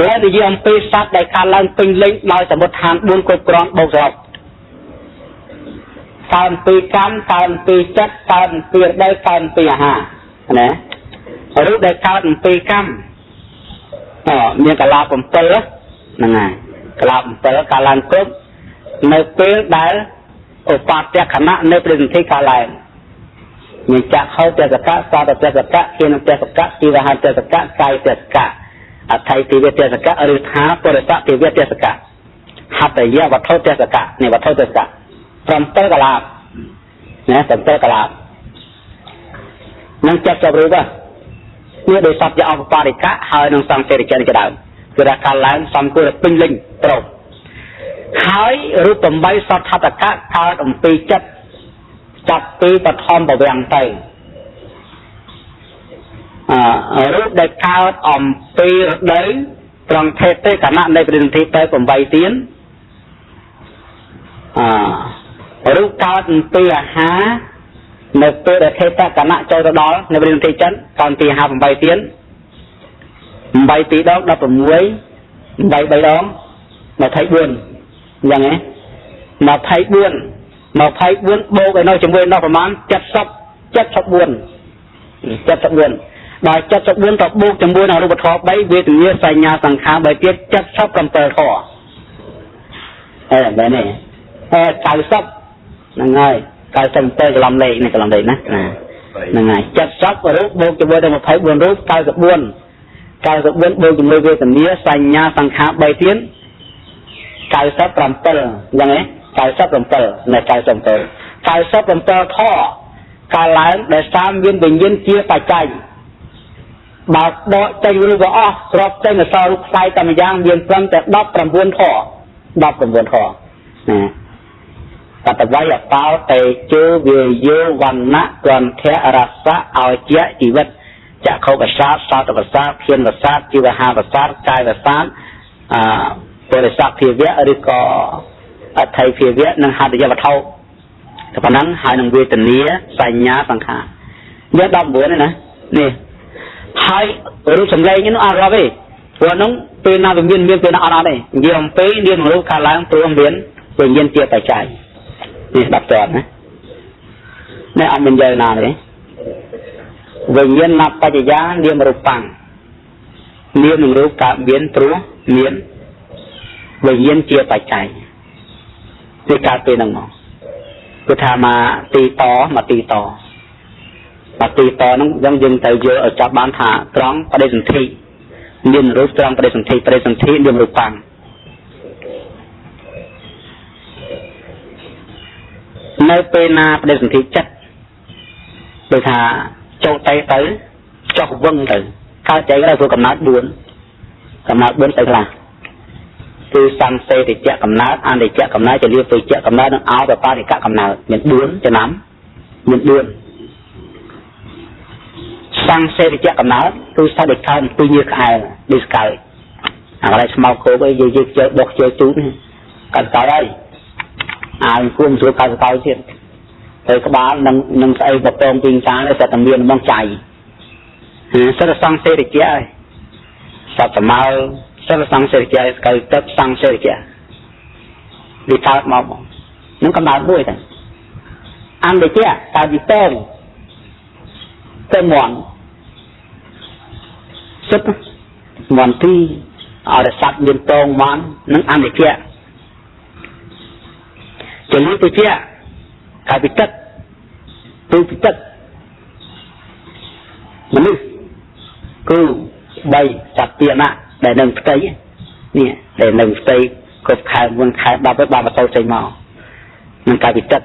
แล้วที่ยอมไปสัตว์ได้การลังเป็นเล็กลอยสมุทรทานบุญกุศลบกรอบการปีกันการปีจัดการปีได้การปีหานะรู้ได้การปีกันมีกลาผมเปิดนั่นไงกลาผมเปิดการลังกรุ๊ปในปีได้อุปาเจขณะในประเด็นที่การลังมีจักเข้าเจตกะสาตเจตกะเกียนเจตกะจีวหาเจตกะกายเจตกะอัตไทยติเวทเทศกะหรือท้าปริสัติเวทเทศกะหัตถยะวัฏโธเทศกะเนี่ยวัฏโธเทศกะพร้อมเตกลาบนะพร้อมเตกลาบนั่งจับจับรู้ป่ะเนี่ยโดยสัพยะอัปปาริกะหายนั่งสังเสริกันกระดานคือราคาแรงสัมกุลปิ้งลิงตรงหายรูปต่อใบสัทธตกะการอมปีจับปีปฐมบวงไตรูปได้ข้าวอ่อมปีได้ตรงเทศได้ขณะในประเด็นที่ไปผมใบเตียนรูปข้าวปีหาในปีได้เทศได้ขณะใจระดอในประเด็นที่จันตอนปีหาผมใบเตียนใบตีดอกได้ผมไว้ใบดองมาไทยบุญอย่างไงมาไทยบุญโบกันน้อยจมูกน้อยประมาณจัดซับบุญได้จัดบุญต่อบุกจมูกเรารูปทอใบเวทีนี้ใส่ยาสังขารใบเตี้ยจัดซับกำเตอร์คอแบบนี้กายซับนั่งไงกายสังเตอร์กลำเลยนี่กลำเลยนะนั่งไงจัดซับรูปบุกจมูกเรามาไทยบุญรูปกายกับบุญบุกจมูกเวทีนี้ใส่ยาสังขารใบเตี้ยกายซับกลำเตอร์ยังไงกายซับกลำเตอร์ในกายซับกลำเตอร์ท่อการไหลได้สามวิญญาณเจี๊ยบใจบาดดอใจรู้ว่าอ๋อครอบใจในซอยไฟตามยางเวียนพร้อมแต่ดับประมวลท่อตัดไว้แบบเต้าเตจูเวียวันนะก่อนแท้รักษาเอาเจี๊ยชีวิตจะเข้ากับศาสตร์ประสาทเพียรประสาทจีวหาประสาทกายประสาทบริษัทเพียรเวหรือก็ไทยเพียรเวนังหาดิยาวัฒน์แต่พนังหายนังเวทนี้ใส่ยาสังขารเยอะดำบัวนะนี่ให้รู้สำเร็จนี่น้องอะไรไปวันน้องเป็นนาเป็นเมียนเป็นอะไรเนี่ยเยี่ยมไปเรียนรู้การล้างตัวเรียนเป็นเย็นเจียไปใจนี่ดับจอดนะนี่อันเป็นเยอะนาเลยเป็นเย็นนับปัจจัยเรียนรูปปังเรียนรู้การเรียนตัวเรียนเป็นเย็นเจียไปใจในการเป็นนังหนอคือทำมาตีต่อนั้นยังแต่เยอะởจับบ้านหาตรองประเด็นที่เรียนรู้ตรองประเด็นที่เรียนรู้ปังในเป็นนาประเด็นที่จัดโดยถ้าโจทย์ไปจอกวงไปเข้าใจก็ได้ตัวกำนัดบุญไปละคือสังเสติเจกำนัดอันใดเจกำนัดจะเรียกไปเจกำนัดนั้นเอาแต่ปาริกะกำนัดเหมือนบุญจะน้ำเหมือนบุญสังเสติเจกำนัดคือสังเด็กข้าวปีเยอะขายดิสกายอะไรสมาโคไปเยอะเจอดอกเจอจุ้งกันกายได้คุ้มสุขการสกายเช่นเคยกบ้านนังใส่บะตองปิงช้างและสัตว์เมียนบางใจสัตว์สังเสติเจสัตว์มาสัตว์สังเสติเจเคยตัดสังเสติเจดิทาร์มาบอกนั่งกำนัดด้วยแต่อันเดียการดิเต้นหมอนสุดหมอนที่เอาแต่สัตว์ยืนตรงมันนั่งอันเดียจะรู้ตัวเจ้าการพิจัดตัวพิจัดมันนี่คือใบจับเตียนะแต่หนึ่งสเตย์เนี่ยแต่หนึ่งสเตย์ก็ขายมันขายดาวไปบาร์มาโซ่ใจเมามันการพิจัด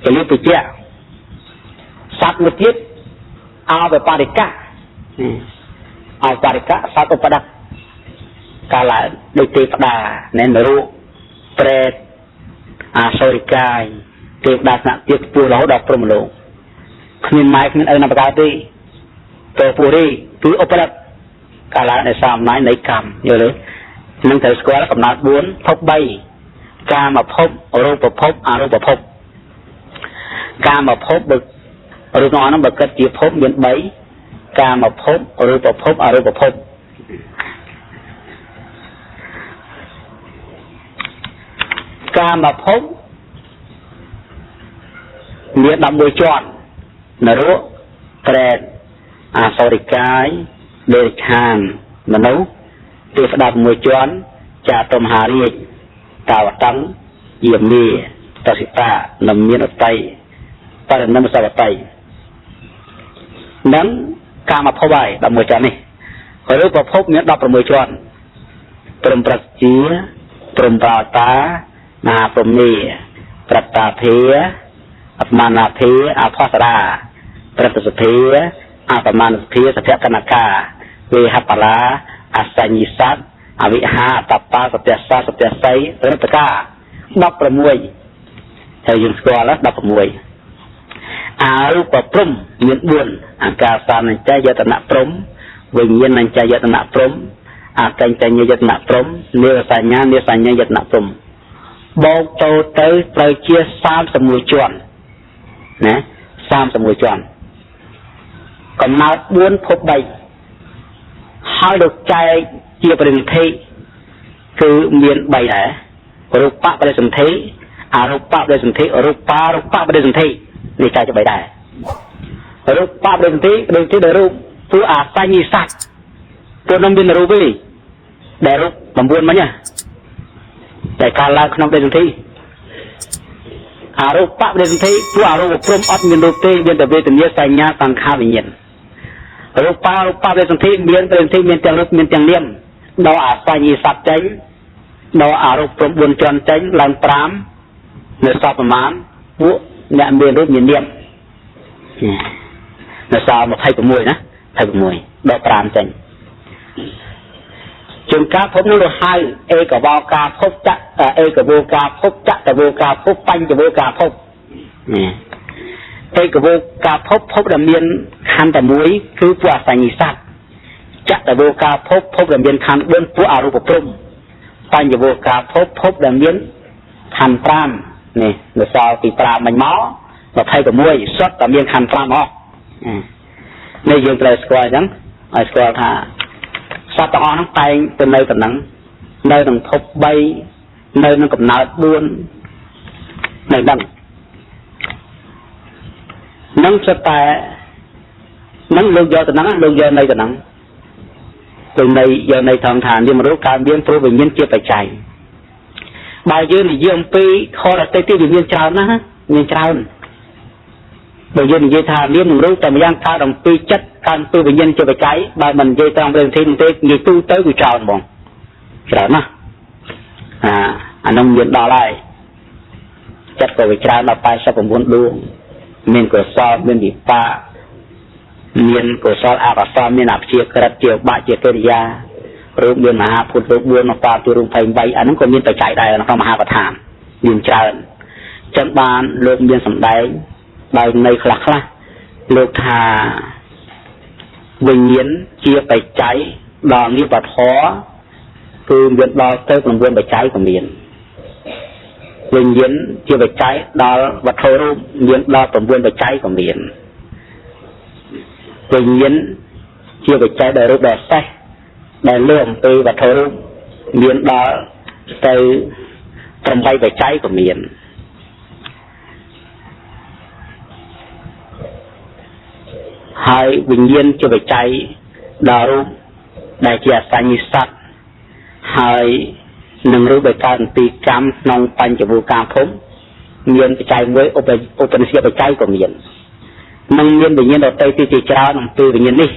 จะรู้ตัวเจ้าสัตว์มุดยึดเอาไปปาริกะเอาปาริกะสัตว์ประดับกาลาโดยตีประดาเน้นรู้เปรต សូរិកាយទេវតាថ្នាក់ទៀតពួររហូតដល់ព្រហ្មលោកគ្មានម៉ែគ្មានឪណាប្រកាសទេទៅពុរីគឺឧបរិទ្ធកាលឡើងនៃសាមណៃនៃកម្មយល់ទេនឹងត្រូវស្គាល់កំណត់4ភព3កាមភពរូបភពអរូបភពកាមភពបើរូបនោះបើគិតជាភពមាន3កាមភពរូបភពអរូបភពកាមភពមាន11ជាន់នរកប្រែតអសូរិកាយដេរឆានមនុស្សទេវតា6ជាន់ចាតុមហារាជតាវតੰយាមីតសិតានមានអតីបរិណមសវតីនឹងកាមភពហើយ11ជាន់នេះរូបភពមាន16ជាន់ព្រមប្រជាព្រមប្រាតាមហាព្រមីប្រតាភាអបមានាភាអផសរាប្រតិសភាអបមានភាសភកនកាវេហបលាអសញ្ញិស័តអវិហាតបាសត្យសាសត្យស័យរតកា16ហើយយើងស្គាល់16អរូបព្រំមាន4អាកាសានញ្ចយតនព្រំវិញ្ញាណញ្ចយតនព្រំអកញ្ចញ្ញយតនព្រំនិរសញ្ញានិសញ្ញយតនព្រំបោកទៅត្រូវជា31ជាន់ណា31ជាន់កំណើត4ភព3ហើយលោកចែកជាបរិនិធិគឺមាន3ដែររូបបរិសន្ធិអរូបបរិសន្ធិរូបារូបបរិសន្ធិនេះចែកជា3ដែររូបបរិសន្ធិដូចជារូបពួកអសញ្ញិស័តពួកនោះមានរូបទេដែលរូប9មិញតែកាលឡើងក្នុងបរិសន្ធិអរូបបរិសន្ធិពួកអរូបព្រំអត់មានរូបទេមានតែវេទនាសញ្ញាសង្ខារវិញ្ញាណរូបរូបបរិសន្ធិមានបរិសន្ធិមានទាំងរូបមានទាំងនាមដល់អសញ្ញិស័តចេញដល់អរូបព្រំ4ជាន់ចេញឡើង5នៅសល់ប្រមាណពួកអ្នកមានរូបមាននាមនៅសល់26ណា26ដល់5ចេញជួនកាលភពនោះទៅហៅឯកវោកាភពចៈឯកវោកាភពចតវោកាភពបញ្ចវោកាភពឯកវោកាភពភពដែលមានខណ្ឌតែមួយគឺពួកអសញ្ញិស័តចតវោកាភពភពដែលមានខណ្ឌ4ពួកអរូបព្រំបញ្ចវោកាភពភពដែលមានខណ្ឌ5នេះនៅសល់ពី5មិញមក26សុទ្ធតែមានខណ្ឌ5អស់នេះយើងត្រូវស្គាល់អញ្ចឹងឲ្យស្គាល់ថាសត្វទាំងអស់ហ្នឹងតែងទៅនៅតំណឹងនៅក្នុងភព3នៅក្នុងកំណើត4នៅដឹងនឹងស្តែនឹងលោកយកតំណឹងលោកយកនៅតំណឹងទៅនៅយកនៅថងឋាននាមរូបកើតមានព្រោះវិញ្ញាណជាបច្ច័យបើយើងនិយាយអំពីខរតិទីវាមានច្រើនណាស់មានច្រើនបើយើងនិយាយថានាមរូបតែម្យ៉ាងកើតអំពីចិត្តកើតពីវិញ្ញាណជាបច្ច័យបើមិននិយាយត្រង់ប្រធានទេនិយាយទូទៅគឺច្រើនហ្មងច្រើនណាស់អានោះមានដល់ហើយចិត្តក៏វាច្រើនដល់89ដួងមានកុសលមានវិបាកមានកុសលអកុសលមានអព្យាក្រឹតជាបាក់ជាកិរិយារូបមានមហាពុទ្ធរូប4មកតាមទីរូប28អានោះក៏មានបច្ច័យដែរក្នុងមហាប្រធានមានច្រើនចឹងបានលោកមានសម្ដែងដោយនៅខ្លះលោកថាវិញ្ញាណជាបច្ច័យដល់និព្វានធម៌គឺមានដល់ទៅ9បច្ច័យក៏មានវិញ្ញាណជាបច្ច័យដល់វត្ថុរូបមានដល់9បច្ច័យក៏មានវិញ្ញាណជាបច្ច័យដល់រូបដែលសេះដែលលើអំពីវត្ថុរូបមានដល់ទៅ8បច្ច័យក៏មានហើយវិញ្ញាណជាបច្ច័យដល់រូបដែលជាអសញ្ញិស័តហើយនឹងរូបដែលកើតពីកម្មក្នុងបញ្ចវោកាភពមានបច្ច័យមួយឧបនិស្សយបច្ច័យក៏មាននឹងមានវិញ្ញាណដទៃទៀតជាច្រើនអំពីវិញ្ញាណនេះ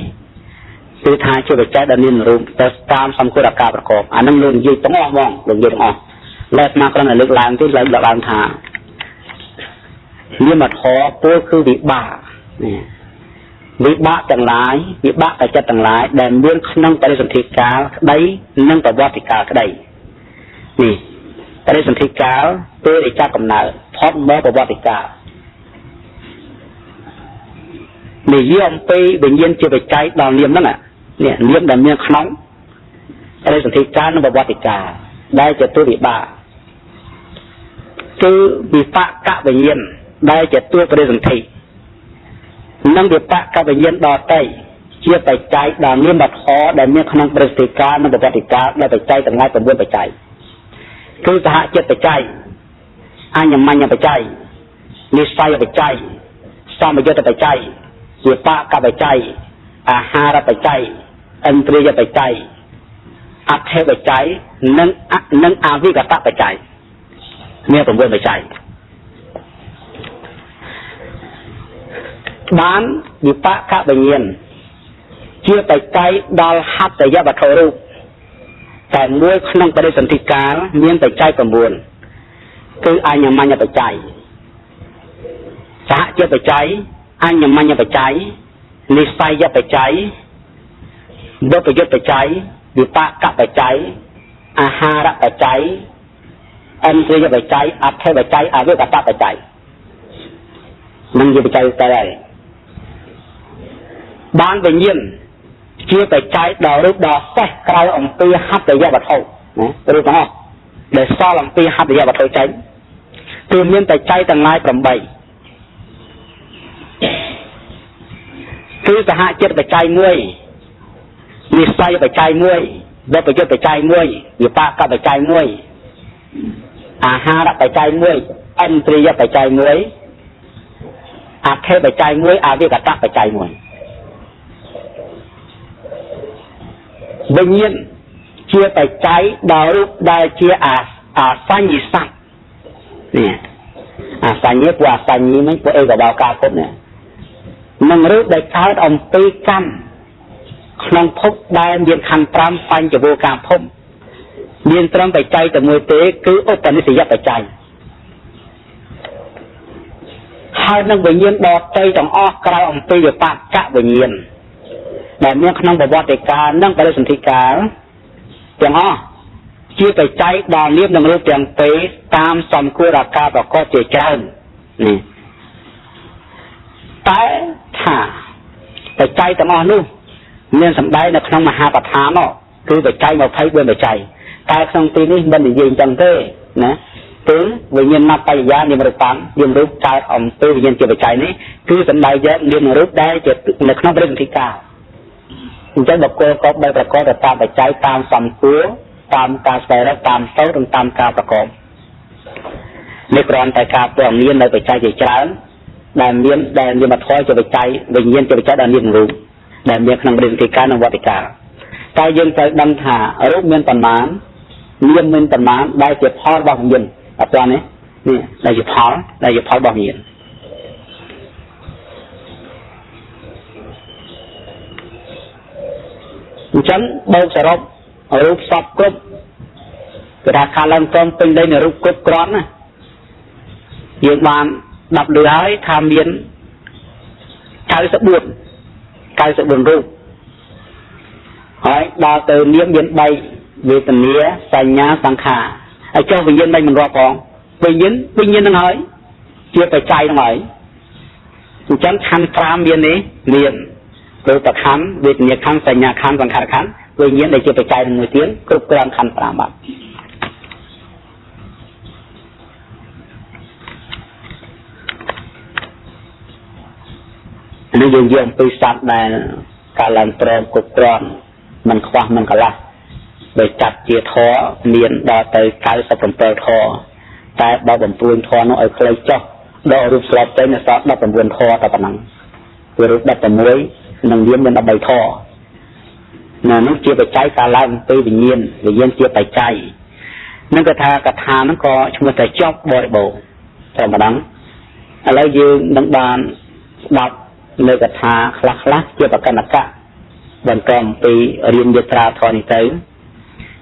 គឺថាជាបច្ច័យដល់មានរូបទៅតាមសម្គាល់អាការប្រកបអានឹងលោកនិយាយទាំងអស់ហ្មងលោកនិយាយទាំងអស់លែកមកគ្រាន់តែលើកឡើងទេលើកឡើងថានាមធម៌ពោលគឺវិបាកវិបាកទាំងឡាយវិបាកតែចិត្តទាំងឡាយដែលមានក្នុងបរិសន្ធិកាលក្តីនិងប្រវត្តិកាលក្តីនេះ បរិសន្ធិកាលពេលដែលចាប់កំណើតផុតមកប្រវត្តិកាលនិយាយអំពីវិញ្ញាណជាបច្ច័យដល់នាមហ្នឹងនេះនាមដែលមានក្នុងបរិសន្ធិកាលនិងប្រវត្តិកាលដែលជាទុវិបាកគឺវិបកវិញ្ញាណដែលជាតួបរិសន្ធិនិងវិបកវិញ្ញាណដតៃជាបច្ច័យដល់នាមវត្ថុដែលមានក្នុងបរិសន្ធិកាលនិងប្រវត្តិកាលដែលបច្ច័យទាំងឡាយ9បច្ច័យគឺសហចិត្តបច្ច័យអញ្ញមញ្ញបច្ច័យនិស្ស័យបច្ច័យសមយុទ្ធបច្ច័យវិបកបច្ច័យអាហារបច្ច័យឥន្ទ្រិយបច្ច័យអត្ថិបច្ច័យនិងអវិកតបច្ច័យមាន9បច្ច័យបានវិបកវិញ្ញាណជាបច្ច័យដល់ហត្ថយវត្ថុរូបតែមួយក្នុងបរិសន្ធិកាលមានបច្ច័យ9គឺអញ្ញមញ្ញបច្ច័យសហចិត្តបច្ច័យអញ្ញមញ្ញបច្ច័យនិស្ស័យបច្ច័យបុព្វយុត្តបច្ច័យវិបកបច្ច័យអាហារបច្ច័យឥន្ទ្រិយបច្ច័យអត្ថិបច្ច័យអវិកតបច្ច័យនឹងជាបច្ច័យទៅហើយបានវិញ្ញាណជាបច្ច័យដល់រូបដល់សេះក្រៅអំពីហត្ថយវត្ថុណារូបទាំងអស់ដែលសល់អំពីហត្ថយវត្ថុចេញគឺមានបច្ច័យទាំងឡាយ8គឺសហចិត្តបច្ច័យ1និស្ស័យបច្ច័យ1បុព្វយុត្តបច្ច័យ1វិបកបច្ច័យ1អាហារបច្ច័យ1ឥន្ទ្រិយបច្ច័យ1អត្ថិបច្ច័យ1អវិកតបច្ច័យ1វិញ្ញាណជាបច្ច័យដល់រូបដែលជាអសញ្ញស័ព្ទនេះអសញ្ញព្រោះអសញ្ញនេះពួកឯកបោការភពនេះនឹងរូបដែលកើតអំពីកម្មក្នុងភពដែលមានខណ្ឌ5បញ្ចវោការភពមានត្រឹមបច្ច័យតែមួយទេគឺឧបនិស្សយបច្ច័យហើយនឹងវិញ្ញាណដតៃទាំងអស់ក្រៅអំពីវិបកវិញ្ញាណដែលមានក្នុងប្រវត្តិកាលនិងបរិសន្ធិកាលទាំងអស់ជាបច្ច័យដល់នាមនិងរូបទាំងពីរតាមសំគួរអាការប្រកបជាច្រើននេះតែថាបច្ច័យទាំងអស់នោះមានសម្ដែងនៅក្នុងមហាបឋានគឺបច្ច័យ24បច្ច័យតែក្នុងទីនេះមិននិយាយអញ្ចឹងទេណាគឺវិញ្ញាណបច្ចយានិមរូបាំនាមរូបកើតអំពីវិញ្ញាណជាបច្ច័យនេះគឺសម្ដែងយកនាមរូបដែលជានៅក្នុងបរិសន្ធិកាលអញ្ចឹងបុគ្គលក៏បែបប្រកបទៅតាមបច្ច័យតាមសំគួរតាមការស្វែងរកតាមទៅតាមការប្រកបនេះគ្រាន់តែការពណ៌មាននៅបច្ច័យជាច្រើនដែលមានវត្ថុជាបច្ច័យវិញ្ញាណជាបច្ច័យដល់នាមរូបដែលមានក្នុងបរិសន្ធិកាលនិងវត្តកាលតែយើងត្រូវដឹងថារូបមានប៉ុន្មាននាមមានប៉ុន្មានដែលជាផលរបស់វិញ្ញាណអត់ទេនេះដែលជាផលរបស់វិញ្ញាណអញ្ចឹងបូកសរុបរូបសពគ្រប់គឺថាការឡើងត្រង់ពេញដីនៃរូបគ្រប់គ្រាន់ណាយើងបាន10លើហើយថាមាន94រូបហើយដល់ទៅនាមមាន3វេទនាសញ្ញាសង្ខារហើយចុះវិញ្ញាណមិនរាប់ផងវិញ្ញាណនឹងហើយជាបច្ច័យនឹងហើយអញ្ចឹងខណ្ឌ5មាននេះមានរូបខណ្ឌវេទនាខណ្ឌសញ្ញាខណ្ឌសង្ខារខណ្ឌវិញ្ញាណដែលជាបច្ច័យនឹងមួយទៀតគ្រប់គ្រាន់ខណ្ឌ5បាទនេះយើងយកអំពីសត្វដែលការឡើងត្រង់គ្រប់គ្រាន់មិនខ្វះមិនកន្លះដោយចាត់ជាធម៌មានដល់ទៅ97ធម៌តែបើបំព្រួញធម៌នោះឲ្យខ្លីចុះដល់រូបស្លាប់ទៅនៅសល់19ធម៌តែប៉ុណ្ណឹងគឺរូប16និងនាមមាន13ធម៌នោះជាបច្ច័យការឡើងពីវិញ្ញាណជាបច្ច័យនឹងគេថាកថាហ្នឹងក៏ឈ្មោះតែចប់បរិបូរណ៍តែប៉ុណ្ណឹងឥឡូវយើងនឹងបានស្ដាប់នៅកថាខ្លះជាបកណ្ណកៈបន្តអំពីរៀនយត្រាធម៌នេះទៅ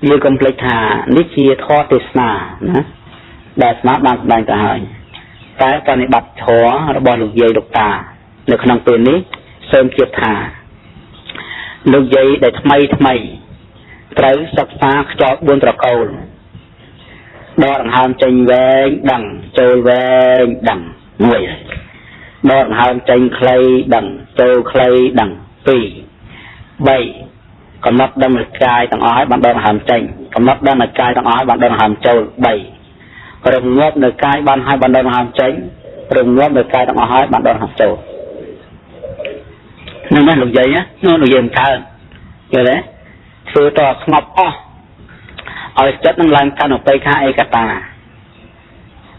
យើងកុំភ្លេចថានេះជាធម៌ទេសនាណាដែលស្មាបានស្ដែងទៅហើយតែបប្រតិបត្តិធម៌របស់លោកយាយលោកតានៅក្នុងពេលនេះសូមជឿថាលោកយាយដែលថ្មីត្រូវសិក្សាខ្យល់4ត្រកូល đo đằng hàm tranh về đằng trôi về đằng người đo đằng hàm tranh clay đằng trôi clay đằng tùy bảy còn mất đâm là cài tầng ói bạn đo đằng hàm tranh còn mất đâm là cài tầng ói bạn đo đằng hàm trôi bảy rừng ngóp nơi cài ban hai bạn đo đằng hàm tranh rừng ngóp nơi cài tầng ói bạn đo đằng hàm trôi nên nó lục dây á nó lục dây cao rồi đấy thưa to ngọc ở chất năng làm căn ở tây khai cả ta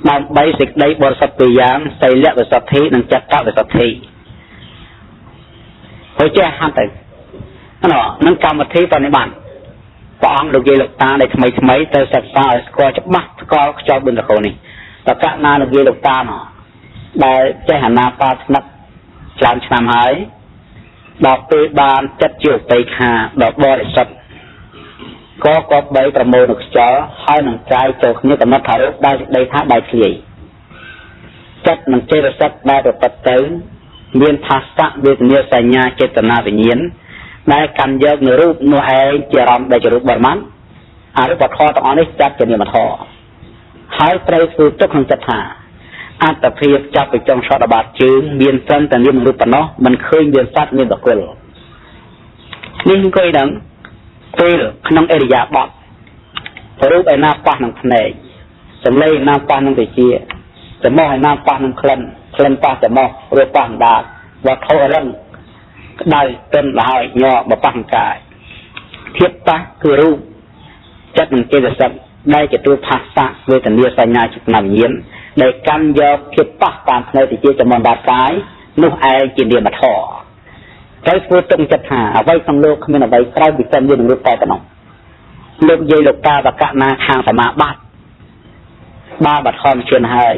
bằng basic đây bộ sập tùy giám xây lệ về sập thi năng chất tạo về sập thi hồi chưa ham tới nó nâng cao một thi vàoในbản bọn được ghi lục ta để mấy tới sập sao coi chấp mắt coi cho bên được này và các na được ghi lục ta nó để chơi hàn na pa nắp làm làm hái đọc từ bàn chất chiều tây kha đọc bo để sập có bảyประมวลđược cho hai năng trai cho như tầm mắt thở đây tháp bài gì chất năng chơi được sắp đây được tập tới miền tháp sắc việt miền sài nhà chế tana tự nhiên đây cầm giờ người rút nuôi ai chỉ làm để cho rút bờ mắn rút bờ thò tao nói chắc cho nhiều mà thò hai trai phụ trách hàng chất hà tập hiệp chấpไปtrong sọt bát chữ miền sơnแต่miền rút bờ nó mình khơi miền sát miền bậc quân nhưng coi đắngពេលក្នុងអេរិយាបថរូបឯណាប៉ះនឹងភ្នែកសម្លេងណាប៉ះនឹងវិជាចំោះឯណាប៉ះនឹងក្លិនប៉ះចំោះរូបប៉ះដាតវត្ថុរឹងក្តៅទិនលហើយញ័របប៉ះកាយធៀបប៉ះគឺរូបចិត្តនឹងចេតសិកដែលជាទូភាសាវេទនាសញ្ញាចិត្តវិញ្ញាណដែលកាន់យកភាពប៉ះតាមភ្នែកវិជាចំោះដាតកាយនោះឯងជានាមធម៌តែធ្វើទុំចិត្តថាអ្វីក្នុងលោកគ្មានអ្វីក្រៅពីសិនយើងនឹងរត់តែប៉ុណ្ណោះលោកយាយលោកតាបកណាខាងសមាបត្តិបាបធម្មឈានហើយ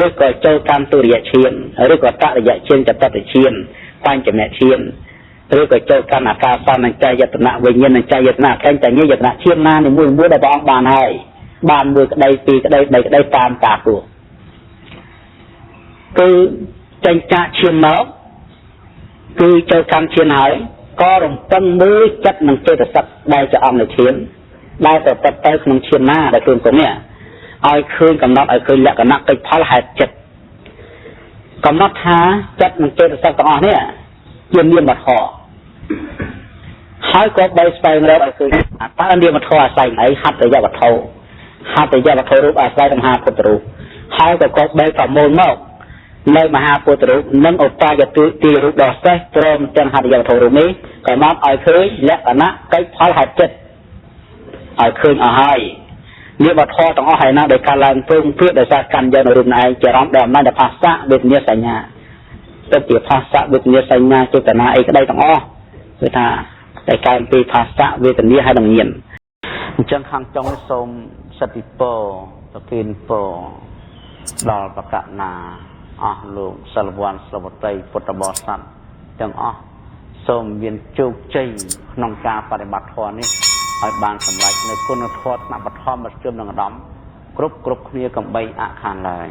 ឬក៏ចូលកម្មទុរិយឈានឬក៏តរិយឈានចតតិឈានបញ្ចមឈានឬក៏ចូលកម្មអាការសំនឹងចយតនៈវិញ្ញាណនឹងចយតនៈតែងតែញយតនៈឈានណានីមួយដែលព្រះអង្គបានហើយបានមួយក្តីពីរក្តី3ក្តីតាមការគួរគឺចេញចាក់ឈានមកគឺចូលកម្មឈានហើយក៏រំពឹងមើលចិត្តនឹងចេតសិកដែលជាអង្គនៃឈានដែលប្រព្រឹត្តទៅក្នុងឈានណាដែលខ្លួនគង់នេះឲ្យឃើញកំណត់ឲ្យឃើញលក្ខណៈកិច្ចផលហេតុចិត្តកំណត់ថាចិត្តនឹងចេតសិកទាំងអស់នេះជានាមធម៌ហើយក៏បីស្វែងរកឲ្យឃើញតើនាមធម៌អាស្រ័យអីហត្ថយវត្ថុរូបអាស្រ័យមហាពុទ្ធរូបហើយក៏បីប្រមូលមកនៅមហាពុទ្ធរូបនិងឧបាយទីរូបដ៏សេះព្រមទាំងហត្ថយវត្ថុរូបនេះក៏មកឲ្យឃើញលក្ខណៈកិច្ចផលហេតុចិត្តឲ្យឃើញអស់ហើយនេះវត្ថុទាំងអស់ហើយណាដែលកើតឡើងព្រមព្រៀបដោយសារកម្មយកនៅរូបឯងជារំដែលអំណាចដល់ភាសាវេទនាសញ្ញាទៅជាភាសាវេទនាសញ្ញាចេតនាអីក្តីទាំងអស់គឺថាតែកើតពីភាសាវេទនាហើយនឹងញៀនអញ្ចឹងខាងចុងនេះសូមសិទ្ធិពរប្រគិនពរដល់បកណាអស់លោកសិលវ័នស្លវតីពុទ្ធបរិស័ទទាំងអស់សូមមានជោគជ័យក្នុងការបដិបត្តិធម៌នេះឲ្យបានសម្រេចនៅគុណធម៌ថ្នាក់បឋមមធ្យមនិងឧត្តមគ្រប់គ្នាកំបីអខានឡើយ